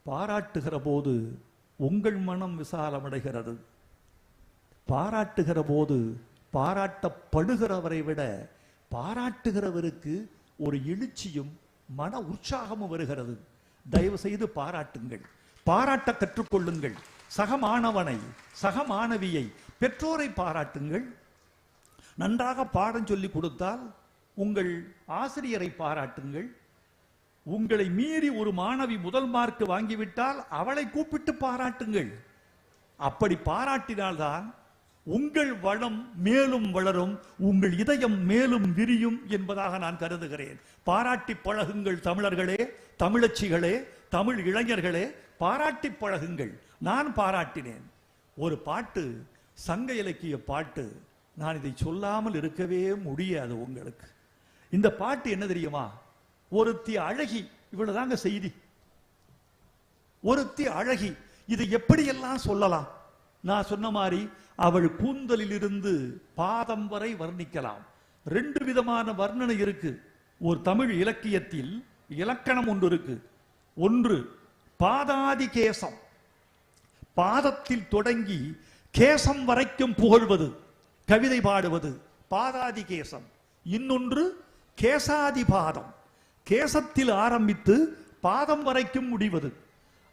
பாராட்டுகிற போது உங்கள் மனம் விசாலமடைகிறது. பாராட்டுகிற போது பாராட்டப்படுகிறவரை விட பாராட்டுகிறவருக்கு ஒரு எழுச்சியும் மன உற்சாகமும் வருகிறது. தயவு செய்து பாராட்டுங்கள், பாராட்ட கற்றுக்கொள்ளுங்கள். சக மாணவனை, சக மாணவியை, பெற்றோரை பாராட்டுங்கள். நன்றாக பாடம் சொல்லி கொடுத்தால் உங்கள் ஆசிரியரை பாராட்டுங்கள். உங்களை மீறி ஒரு மாணவி முதல் மார்க் வாங்கிவிட்டால் அவளை கூப்பிட்டு பாராட்டுங்கள். அப்படி பாராட்டினால்தான் உங்கள் வளம் மேலும் வளரும், உங்கள் இதயம் மேலும் விரியும் என்பதாக நான் கருதுகிறேன். பாராட்டி பழகுங்கள் தமிழர்களே, தமிழச்சிகளே, தமிழ் இளைஞர்களே, பாராட்டி பழகுங்கள். நான் பாராட்டினேன். ஒரு பாட்டு, சங்க இலக்கிய பாட்டு, நான் இதை சொல்லாமல் இருக்கவே முடியாது உங்களுக்கு. இந்த பாட்டு என்ன தெரியுமா? ஒருத்தி அழகி, இவ்வளவுதாங்க செய்தி. ஒருத்தி அழகி, இதை எப்படியெல்லாம் சொல்லலாம்? நான் சொன்ன மாதிரி அவள் கூந்தலில் இருந்து பாதம் வரை வர்ணிக்கலாம். 2 விதமான வர்ணனை இருக்கு. ஒரு தமிழ் இலக்கியத்தில் இலக்கணம் ஒன்று இருக்கு. ஒன்று பாதாதி கேசம், பாதத்தில் தொடங்கி கேசம் வரைக்கும் புகழ்வது, கவிதை பாடுவது பாதாதி கேசம். இன்னொன்று கேசாதி பாதம், கேசத்தில் ஆரம்பித்து பாதம் வரைக்கும் முடிவது.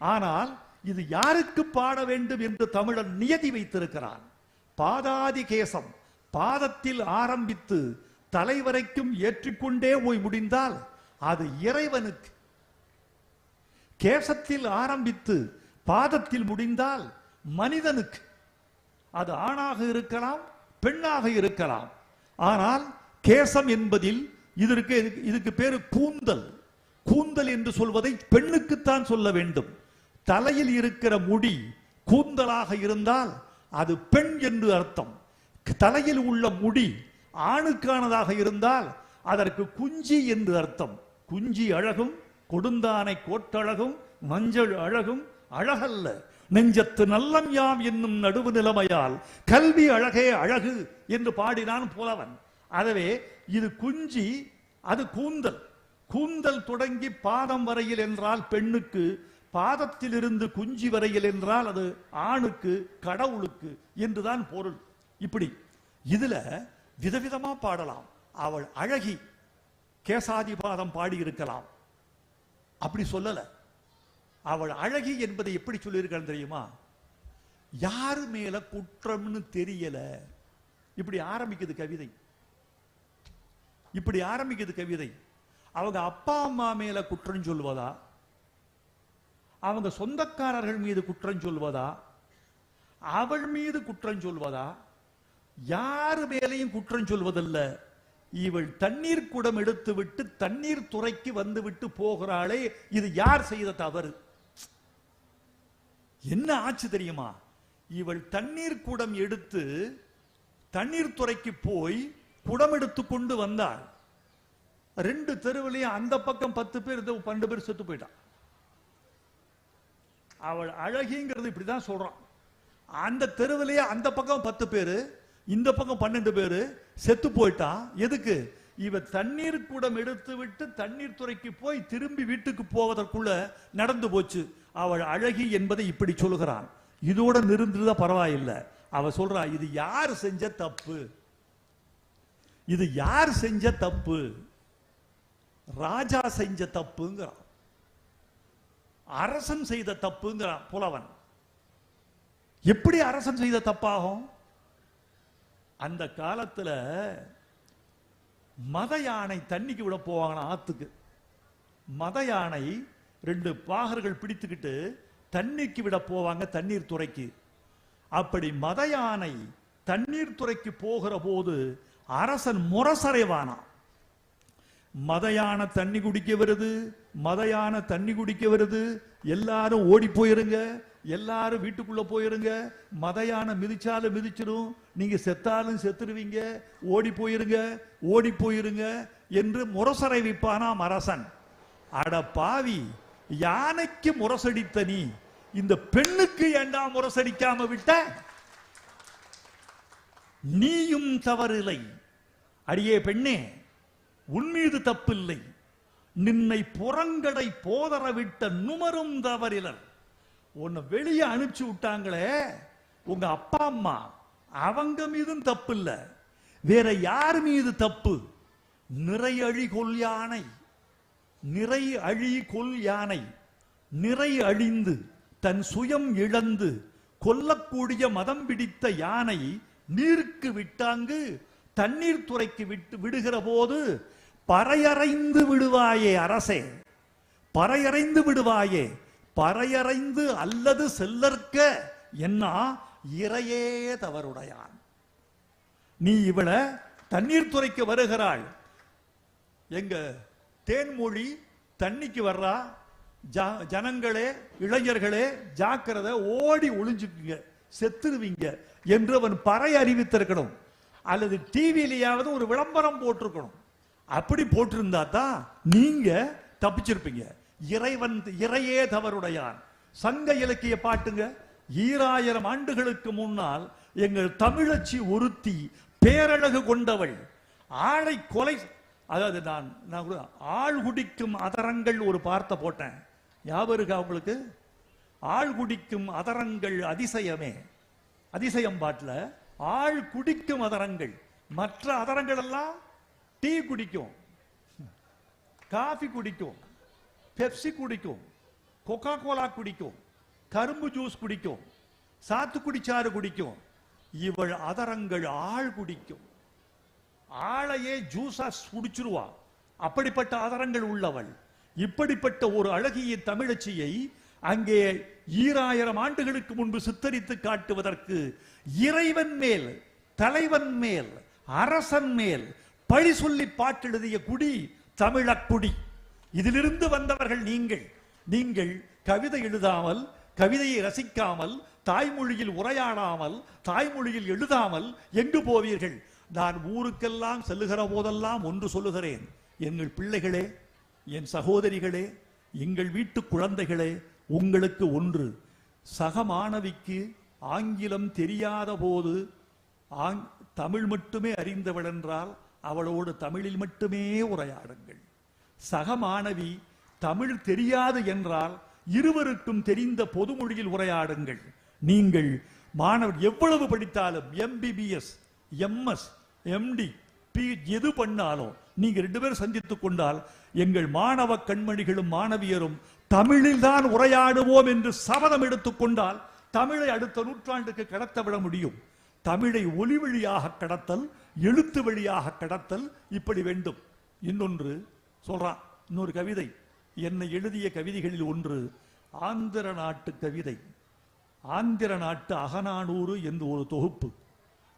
ஆனால் இது யாருக்கு பாட வேண்டும் என்று தமிழன் நியதி வைத்திருக்கிறான். பாதாதி கேசம், பாதத்தில் ஆரம்பித்து தலைவரைக்கும் ஏற்றிக்கொண்டே போய் முடிந்தால் அது இறைவனுக்கு. கேசத்தில் ஆரம்பித்து பாதத்தில் முடிந்தால் மனிதனுக்கு. அது ஆணாக இருக்கலாம், பெண்ணாக இருக்கலாம். ஆனால் கேசம் என்பதில் இதுக்கு பேரு கூந்தல். கூந்தல் என்று சொல்வதை பெண்ணுக்குத்தான் சொல்ல வேண்டும். தலையில் இருக்கிற முடி கூந்தலாக இருந்தால் அது பெண் என்று அர்த்தம். தலையில் உள்ள முடி ஆணுக்கானதாக இருந்தால் அதற்கு குஞ்சி என்று அர்த்தம். குஞ்சி அழகும் கொடுந்தானை கோட்டழகும் மஞ்சள் அழகும் அழகல்ல, நெஞ்சத்து நல்லம் யாம் என்னும் நடுவு நிலைமையால் கல்வி அழகே அழகு என்று பாடினான் புலவன். ஆகவே இது குஞ்சி, அது கூந்தல். கூந்தல் தொடங்கி பாதம் வரையில் என்றால் பெண்ணுக்கு, பாதத்தில் இருந்து குஞ்சி வரையில் என்றால் அது ஆணுக்கு, கடவுளுக்கு என்றுதான் பொருள். இப்படி இதுல விதவிதமா பாடலாம். அவள் அழகி, கேசாதி பாதம் பாடி இருக்கலாம். அப்படி சொல்லல. அவள் அழகி என்பதை எப்படி சொல்லியிருக்காள் தெரியுமா? யாரு மேல குற்றம்னு தெரியல. இப்படி ஆரம்பிக்குது கவிதை. இப்படி ஆரம்பிக்குது கவிதை. அவங்க அப்பா அம்மா மேல குற்றம் சொல்வதா, அவங்க சொந்தக்காரர்கள் மீது குற்றம் சொல்வதா, அவள் மீது குற்றம் சொல்வதா? யாரு மேலையும் குற்றம் சொல்வதல்ல. இவள் தண்ணீர் குடம் எடுத்து விட்டு தண்ணீர் துறைக்கு வந்து விட்டு போகிறாளே, இது யார் செய்த தவறு? என்ன ஆச்சு தெரியுமா? இவள் தண்ணீர் குடம் எடுத்து தண்ணீர் துறைக்கு போய் குடம் எடுத்து கொண்டு வந்தாள். 2 தெருவிலையும் அந்த பக்கம் 10 பேர், 12 பேர் செத்து போயிட்டான். அவள் அழகிங்கிறது இப்படிதான் சொல்றான். அந்த தெருவிலேயே அந்த பக்கம் 10 பேரு, இந்த பக்கம் 12 பேரு செத்து போயிட்டான். எதுக்கு? இவ தண்ணீர் குடம் எடுத்து விட்டு தண்ணீர் துறைக்கு போய் திரும்பி வீட்டுக்கு போவதற்குள்ள நடந்து போச்சு. அவள் அழகி என்பதை இப்படி சொல்லுகிறான். இதோட நிறுந்துதான் பரவாயில்லை. அவ சொல்றா, இது யார் செஞ்ச தப்பு? இது யார் செஞ்ச தப்பு? ராஜா செஞ்ச தப்புங்கிறான், அரசன் செய்த தப்புங்கிறான் புலவன். எப்படி அரசன் செய்த தப்பாகும்? அந்த காலத்துல மத யானை தண்ணிக்கு விட போவாங்க ஆத்துக்கு. மத யானை 2 பாகர்கள் பிடித்துக்கிட்டு தண்ணிக்கு விட போவாங்க, தண்ணீர் துறைக்கு. அப்படி மத யானை தண்ணீர் துறைக்கு போகிற போது அரசன் முரசறைவானான். மதையான தண்ணி குடிக்க வருது, மதையான தண்ணி குடிக்க வருது, எல்லாரும் ஓடி போயிருங்க, எல்லாரும் வீட்டுக்குள்ள போயிருங்க, மதையான மிதிச்சாலும் மிதிச்சிடும், நீங்க செத்தாலும் செத்துருவீங்க, ஓடி போயிருங்க, ஓடி போயிருங்க என்று முரசறை வைப்பானாம் அரசன். அட பாவி, யானைக்கு முரசடித்த நீ இந்த பெண்ணுக்கு ஏண்டா முரசடிக்காம விட்ட? நீயும் தவறில்லை. அடியே பெண்ணே, உன்மீது தப்பில்லை, நின்னை புறங்கடை போதர விட்ட நுமரும் தவறிலர். உன்னை வெளியே அனுப்பிச்சு விட்டாங்களே உங்க அப்பா அம்மா, அவங்க மீதும் தப்பு இல்ல, வேற யார் மீது தப்பு? நிறை அழி கொல் யானை, நிறை அழி கொல் யானை, நிறை அழிந்து தன் சுயம் இழந்து கொல்லக்கூடிய மதம் பிடித்த யானை நீருக்கு விட்டாங்கு தண்ணீர் துறைக்கு விடுகிற போது பறையறைந்து விடுவாயே அரசே, பறையறைந்து விடுவாயே, பறையறைந்து அல்லது செல்லற்க என்ன இறையே தவறுடையான். நீ இவள தண்ணீர் துறைக்கு வருகிறாள், எங்க தேன்மொழி தண்ணிக்கு வர்றா, ஜனங்களே இளைஞர்களே ஜாக்கிரதை, ஓடி ஒளிஞ்சுக்குங்க, செத்துருவீங்க என்று அவன் பறை அறிவித்திருக்கணும். அல்லது டிவியிலேயாவது ஒரு விளம்பரம் போட்டிருக்கணும். அப்படி போட்டிருந்தா தான் நீங்க தப்பிச்சிருப்பீங்க. இறைவன் இறையே தவறுடையான். சங்க இலக்கிய பாட்டுங்க. 2000 ஆண்டுகளுக்கு முன்னால் எங்கள் தமிழச்சி ஒருத்தி பேரழகு கொண்டவள், ஆளை கொலை, அதாவது நான் கூட ஆள் குடிக்கும் அதரங்கள் ஒரு வார்த்தை போட்டேன், ஞாபகம் இருக்கா உங்களுக்கு? ஆள் குடிக்கும் அதரங்கள் அதிசயமே, அதிசயம் பாட்டுல ஆள் குடிக்கும் அதரங்கள். மற்ற அதரங்கள் எல்லாம் டீ குடிக்கும், காபி குடிக்கும், பெப்சி குடிக்கும், கொக்கா கோலா குடிக்கும், கரும்பு ஜூஸ் குடிக்கும், சாத்துக்குடி சாறு குடிக்கும். இவள் அதரங்கள் ஆள் குடிக்கும், ஆளையே ஜூஸா குடிச்சிருவா. அப்படிப்பட்ட அதரங்கள் உள்ளவள். இப்படிப்பட்ட ஒரு அழகிய தமிழச்சியை அங்கே 2000 ஆண்டுகளுக்கு முன்பு சித்தரித்து காட்டுவதற்கு இறைவன் மேல், தலைவன் மேல், அரசன் மேல் பழி சொல்லி பாட்டெழுதிய குடி தமிழக்குடி. இதிலிருந்து வந்தவர்கள் நீங்கள். நீங்கள் கவிதை எழுதாமல், கவிதையை ரசிக்காமல், தாய்மொழியில் உரையாடாமல், தாய்மொழியில் எழுதாமல் எங்கு போவீர்கள்? நான் ஊருக்கெல்லாம் செல்லுகிற போதெல்லாம் ஒன்று சொல்லுகிறேன், எங்கள் பிள்ளைகளே, என் சகோதரிகளே, எங்கள் வீட்டு குழந்தைகளே, உங்களுக்கு ஒன்று, சக மாணவிக்கு ஆங்கிலம் தெரியாத போது தமிழ் மட்டுமே அறிந்தவள் என்றால் அவளோடு தமிழில் மட்டுமே உரையாடுங்கள். சக மாணவி தமிழ் தெரியாது என்றால் இருவருக்கும் தெரிந்த பொதுமொழியில் உரையாடுங்கள். நீங்கள் மாணவர் எவ்வளவு படித்தாலும், எம்பிபிஎஸ், எம்எஸ், எம்டி, பி எது பண்ணாலும் நீங்க 2 பேரும் சந்தித்துக் கொண்டால் எங்கள் மாணவ கண்மணிகளும் மாணவியரும் தமிழில் தான் உரையாடுவோம் என்று சபதம் எடுத்துக் கொண்டால் தமிழை அடுத்த நூற்றாண்டுக்கு கடத்தவிட முடியும். தமிழை ஒலி வழியாக கடத்தல், எழுத்து வழியாக கடத்தல், இப்படி வேண்டும். இன்னொன்று சொல்றான், இன்னொரு கவிதை, என்னை எழுதிய கவிதைகளில் ஒன்று ஆந்திர நாட்டு கவிதை. ஆந்திர நாட்டு அகநானூறு என்று ஒரு தொகுப்பு.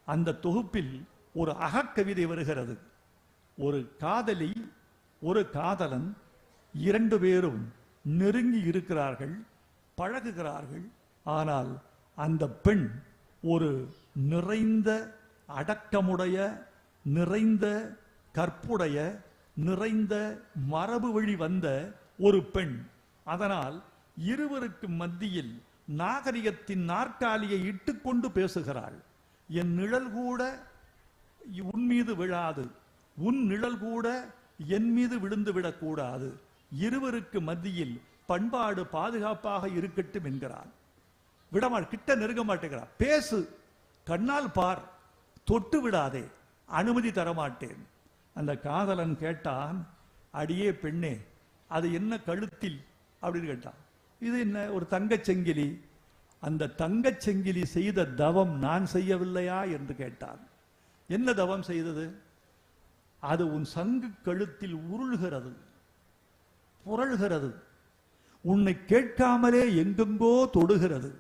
அந்த தொகுப்பில் ஒரு அகக்கவிதை வருகிறது. ஒரு காதலி, ஒரு காதலன், 2 பேரும் நெருங்கி இருக்கிறார்கள், பழகுகிறார்கள். ஆனால் அந்த பெண் ஒரு நிறைந்த அடக்கமுடைய, நிறைந்த கற்புடைய, நிறைந்த மரபு வழி வந்த ஒரு பெண். அதனால் இருவருக்கு மத்தியில் நாகரிகத்தின் நாற்காலியை இட்டுக்கொண்டு பேசுகிறாள். என் நிழல் கூட உன் மீது விழாது, உன் நிழல் கூட என் மீது விழுந்து விடக்கூடாது, இருவருக்கு மத்தியில் பண்பாடு பாதுகாப்பாக இருக்கட்டும் என்கிறார். விடமா, கிட்ட நெருங்க மாட்டேங்கிறார். பேசு, கண்ணால் பார், தொட்டு விடாதே, அனுமதி தரமாட்டேன். அந்த காதலன் கேட்டான், அடியே பெண்ணே, அது என்ன கழுத்தில் அப்படின்னு கேட்டான். இது என்ன, ஒரு தங்கச்செங்கிலி. அந்த தங்கச்செங்கிலி செய்த தவம் நான் செய்யவில்லையா என்று கேட்டான். என்ன தவம் செய்தது? அது உன் சங்கு கழுத்தில் உருள்கிறது, புரள்கிறது, உன்னை கேட்காமலே எங்கெங்கோ தொடுகிறது,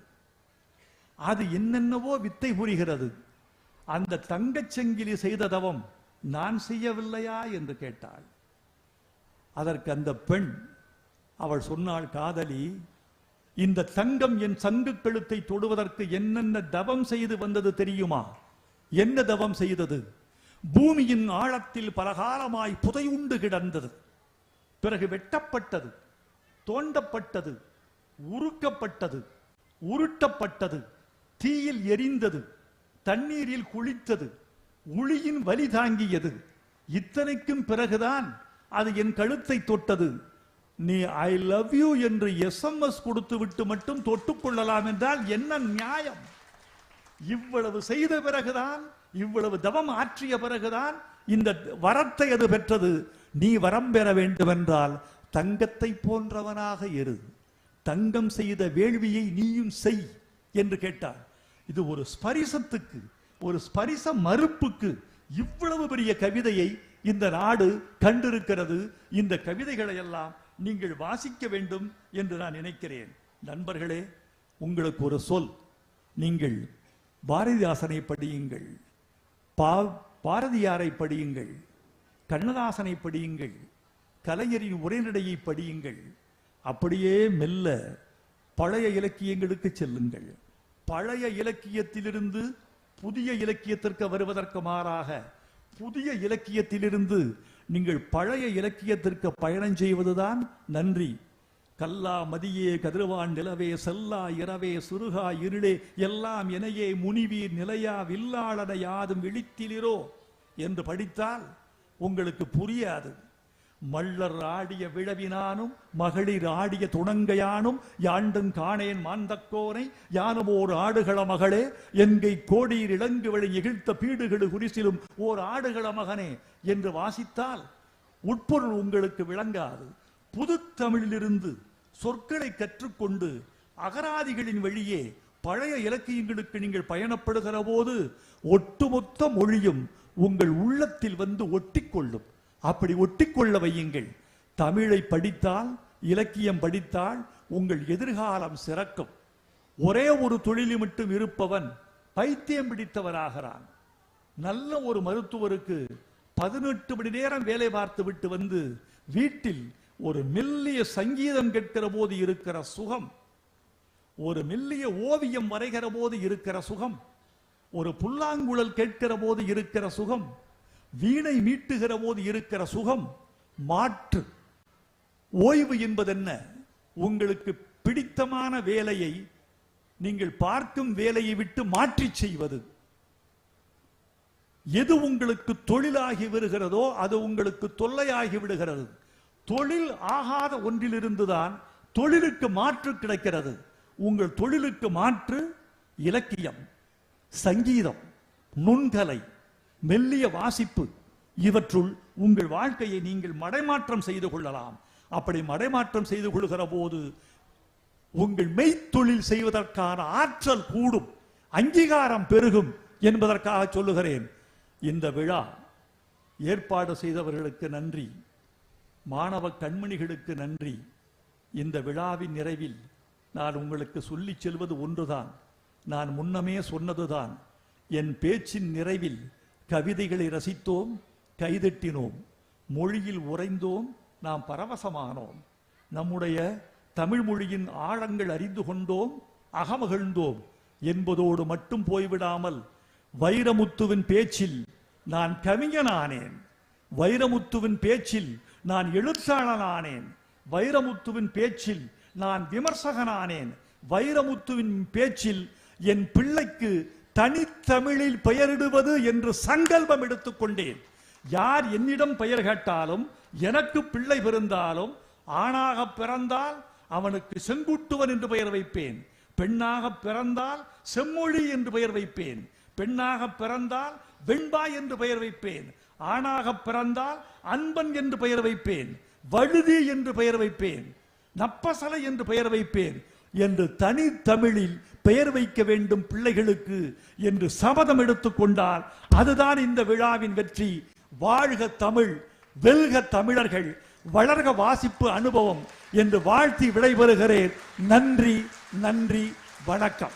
அது என்னென்னவோ வித்தை புரிகிறது. அந்த தங்கச்செங்கிலி செய்த தவம் நான் செய்யவில்லையா என்று கேட்டாள். அதற்கு அந்த பெண் அவள் சொன்னாள், காதலி, இந்த தங்கம் என் சங்கு கழுத்தை தொடுவதற்கு என்னென்ன தவம் செய்து வந்தது தெரியுமா? என்ன தவம் செய்தது? பூமியின் ஆழத்தில் பலகாலமாய் புதையுண்டு கிடந்தது, பிறகு வெட்டப்பட்டது, தோண்டப்பட்டது, உருக்கப்பட்டது, உருட்டப்பட்டது, தீயில் எரிந்தது, தண்ணீரில் குளித்தது, உளியின் வலி தாங்கியது. இத்தனைக்கும் பிறகுதான் அது என் கழுத்தை தொட்டது. நீ ஐ லவ் யூ என்று SMS கொடுத்து விட்டு மட்டும் தொட்டுக்கொள்ளலாம் என்றால் என்ன நியாயம்? இவ்வளவு செய்த பிறகுதான், இவ்வளவு தவம் ஆற்றிய பிறகுதான் இந்த வரத்தை அது பெற்றது. நீ வரம் பெற வேண்டும் என்றால் தங்கத்தை போன்றவனாக இரு, தங்கம் செய்த வேள்வியை நீயும் செய் என்று கேட்டார். இது ஒரு ஸ்பரிசத்துக்கு, ஒரு ஸ்பரிச மறுப்புக்கு இவ்வளவு பெரிய கவிதையை இந்த நாடு கண்டிருக்கிறது. இந்த கவிதைகளை எல்லாம் நீங்கள் வாசிக்க வேண்டும் என்று நான் நினைக்கிறேன். நண்பர்களே, உங்களுக்கு ஒரு சொல், நீங்கள் பாரதிதாசனை படியுங்கள், பாரதியாரை படியுங்கள், கண்ணதாசனை படியுங்கள், கலைஞரின் உரைநடையை படியுங்கள். அப்படியே மெல்ல பழைய இலக்கியங்களுக்கு செல்லுங்கள். பழைய இலக்கியத்திலிருந்து புதிய இலக்கியத்திற்கு வருவதற்கு மாறாக புதிய இலக்கியத்திலிருந்து நீங்கள் பழைய இலக்கியத்திற்கு பயணம் செய்வதுதான் நன்றி. கல்லா மதியே கதிரவான் நிலவே செல்லா இரவே சுருகா இருளே எல்லாம் எனையே முனிவீர் நிலையா வில்லாளன யாதும் விழித்திலிரோ என்று படித்தால் உங்களுக்கு புரியாது. மல்லர் ஆடிய விழவினானும் மகளிர் ஆடிய துணங்கையானும் யாண்டும் காணேன் மாந்தக்கோனை யானும் ஓர் ஆடுகள மகளே எங்கை கோடீர் இளங்கு வழி எகிழ்த்த பீடுகளு குறிசிலும் ஓர் ஆடுகள மகனே என்று வாசித்தால் உட்பொருள் உங்களுக்கு விளங்காது. புது தமிழிலிருந்து சொற்களை கற்றுக்கொண்டு அகராதிகளின் வழியே பழைய இலக்கியங்களுக்கு நீங்கள் பயணப்படுகிற போது ஒட்டுமொத்த மொழியும் உங்கள் உள்ளத்தில் வந்து ஒட்டிக்கொள்ளும். அப்படி ஒட்டிக்கொள்ள வையுங்கள். தமிழை படித்தால், இலக்கியம் படித்தால் உங்கள் எதிர்காலம் சிறக்கும். ஒரே ஒரு தொழிலில் மட்டும் இருப்பவன் பைத்தியம் பிடித்தவராகிறான். நல்ல ஒரு மருத்துவருக்கு 18 மணி நேரம் வேலை பார்த்து விட்டு வந்து வீட்டில் ஒரு மெல்லிய சங்கீதம் கேட்கிற போது இருக்கிற சுகம், ஒரு மெல்லிய ஓவியம் வரைகிற போது இருக்கிற சுகம், ஒரு புல்லாங்குழல் கேட்கிற போது இருக்கிற சுகம், வீணை மீட்டுகிற போது இருக்கிற சுகம் மாற்று. ஓய்வு என்பது என்ன? உங்களுக்கு பிடித்தமான வேலையை நீங்கள் பார்க்கும் வேலையை விட்டு மாற்றி செய்வது. எது உங்களுக்கு தொழிலாகி வருகிறதோ அது உங்களுக்கு தொல்லையாகி விடுகிறது. தொழில் ஆகாத ஒன்றிலிருந்துதான் தொழிலுக்கு மாற்று கிடைக்கிறது. உங்கள் தொழிலுக்கு மாற்று இலக்கியம், சங்கீதம், நுண்கலை, மெல்லிய வாசிப்பு. இவற்றுள் உங்கள் வாழ்க்கையை நீங்கள் மடைமாற்றம் செய்து கொள்ளலாம். அப்படி மடைமாற்றம் செய்து கொள்கிற போது உங்கள் மெய்த்தொழில் செய்வதற்கான ஆற்றல் கூடும், அங்கீகாரம் பெருகும் என்பதற்காக சொல்லுகிறேன். இந்த விழா ஏற்பாடு செய்தவர்களுக்கு நன்றி, மாணவ கண்மணிகளுக்கு நன்றி. இந்த விழாவின் நிறைவில் நான் உங்களுக்கு சொல்லி செல்வது ஒன்றுதான், நான் முன்னமே சொன்னதுதான். என் பேச்சின் நிறைவில் கவிதைகளை ரசித்தோம், கைதட்டினோம், மொழியில் உறைந்தோம், நாம் பரவசமானோம், நம்முடைய தமிழ் மொழியின் ஆழங்கள் அறிந்து கொண்டோம், அகமகிழ்ந்தோம் என்பதோடு மட்டும் போய்விடாமல் வைரமுத்துவின் பேச்சில் நான் கவிஞனானேன், வைரமுத்துவின் பேச்சில் நான் எழுத்தாளனானேன், வைரமுத்துவின் பேச்சில் நான் விமர்சகனானேன், வைரமுத்துவின் பேச்சில் என் பிள்ளைக்கு தனித்தமிழில் பெயரிடுவது என்று சங்கல்பம் எடுத்துக்கொண்டேன். யார் என்னிடம் பெயர் கேட்டாலும், எனக்கு பிள்ளை பிறந்தாலும், ஆணாக பிறந்தால் அவனுக்கு செங்குட்டுவன் என்று பெயர் வைப்பேன், பெண்ணாக பிறந்தால் செம்மொழி என்று பெயர் வைப்பேன், பெண்ணாக பிறந்தால் வெண்பா என்று பெயர் வைப்பேன். ஆணாக பிறந்தால் அன்பன் என்று பெயர் வைப்பேன். வழுதி என்று பெயர் வைப்பேன். நப்பசலை என்று பெயர் வைப்பேன் என்று தனி தமிழில் பெயர் வைக்க வேண்டும் பிள்ளைகளுக்கு என்று சபதம் எடுத்துக்கொண்டால் அதுதான் இந்த விழாவின் வெற்றி. வாழ்க தமிழ், வெல்க தமிழர்கள், வளர்க வாசிப்பு அனுபவம் என்று வாழ்த்தி விடைபெறுகிறேன். நன்றி, நன்றி, வணக்கம்.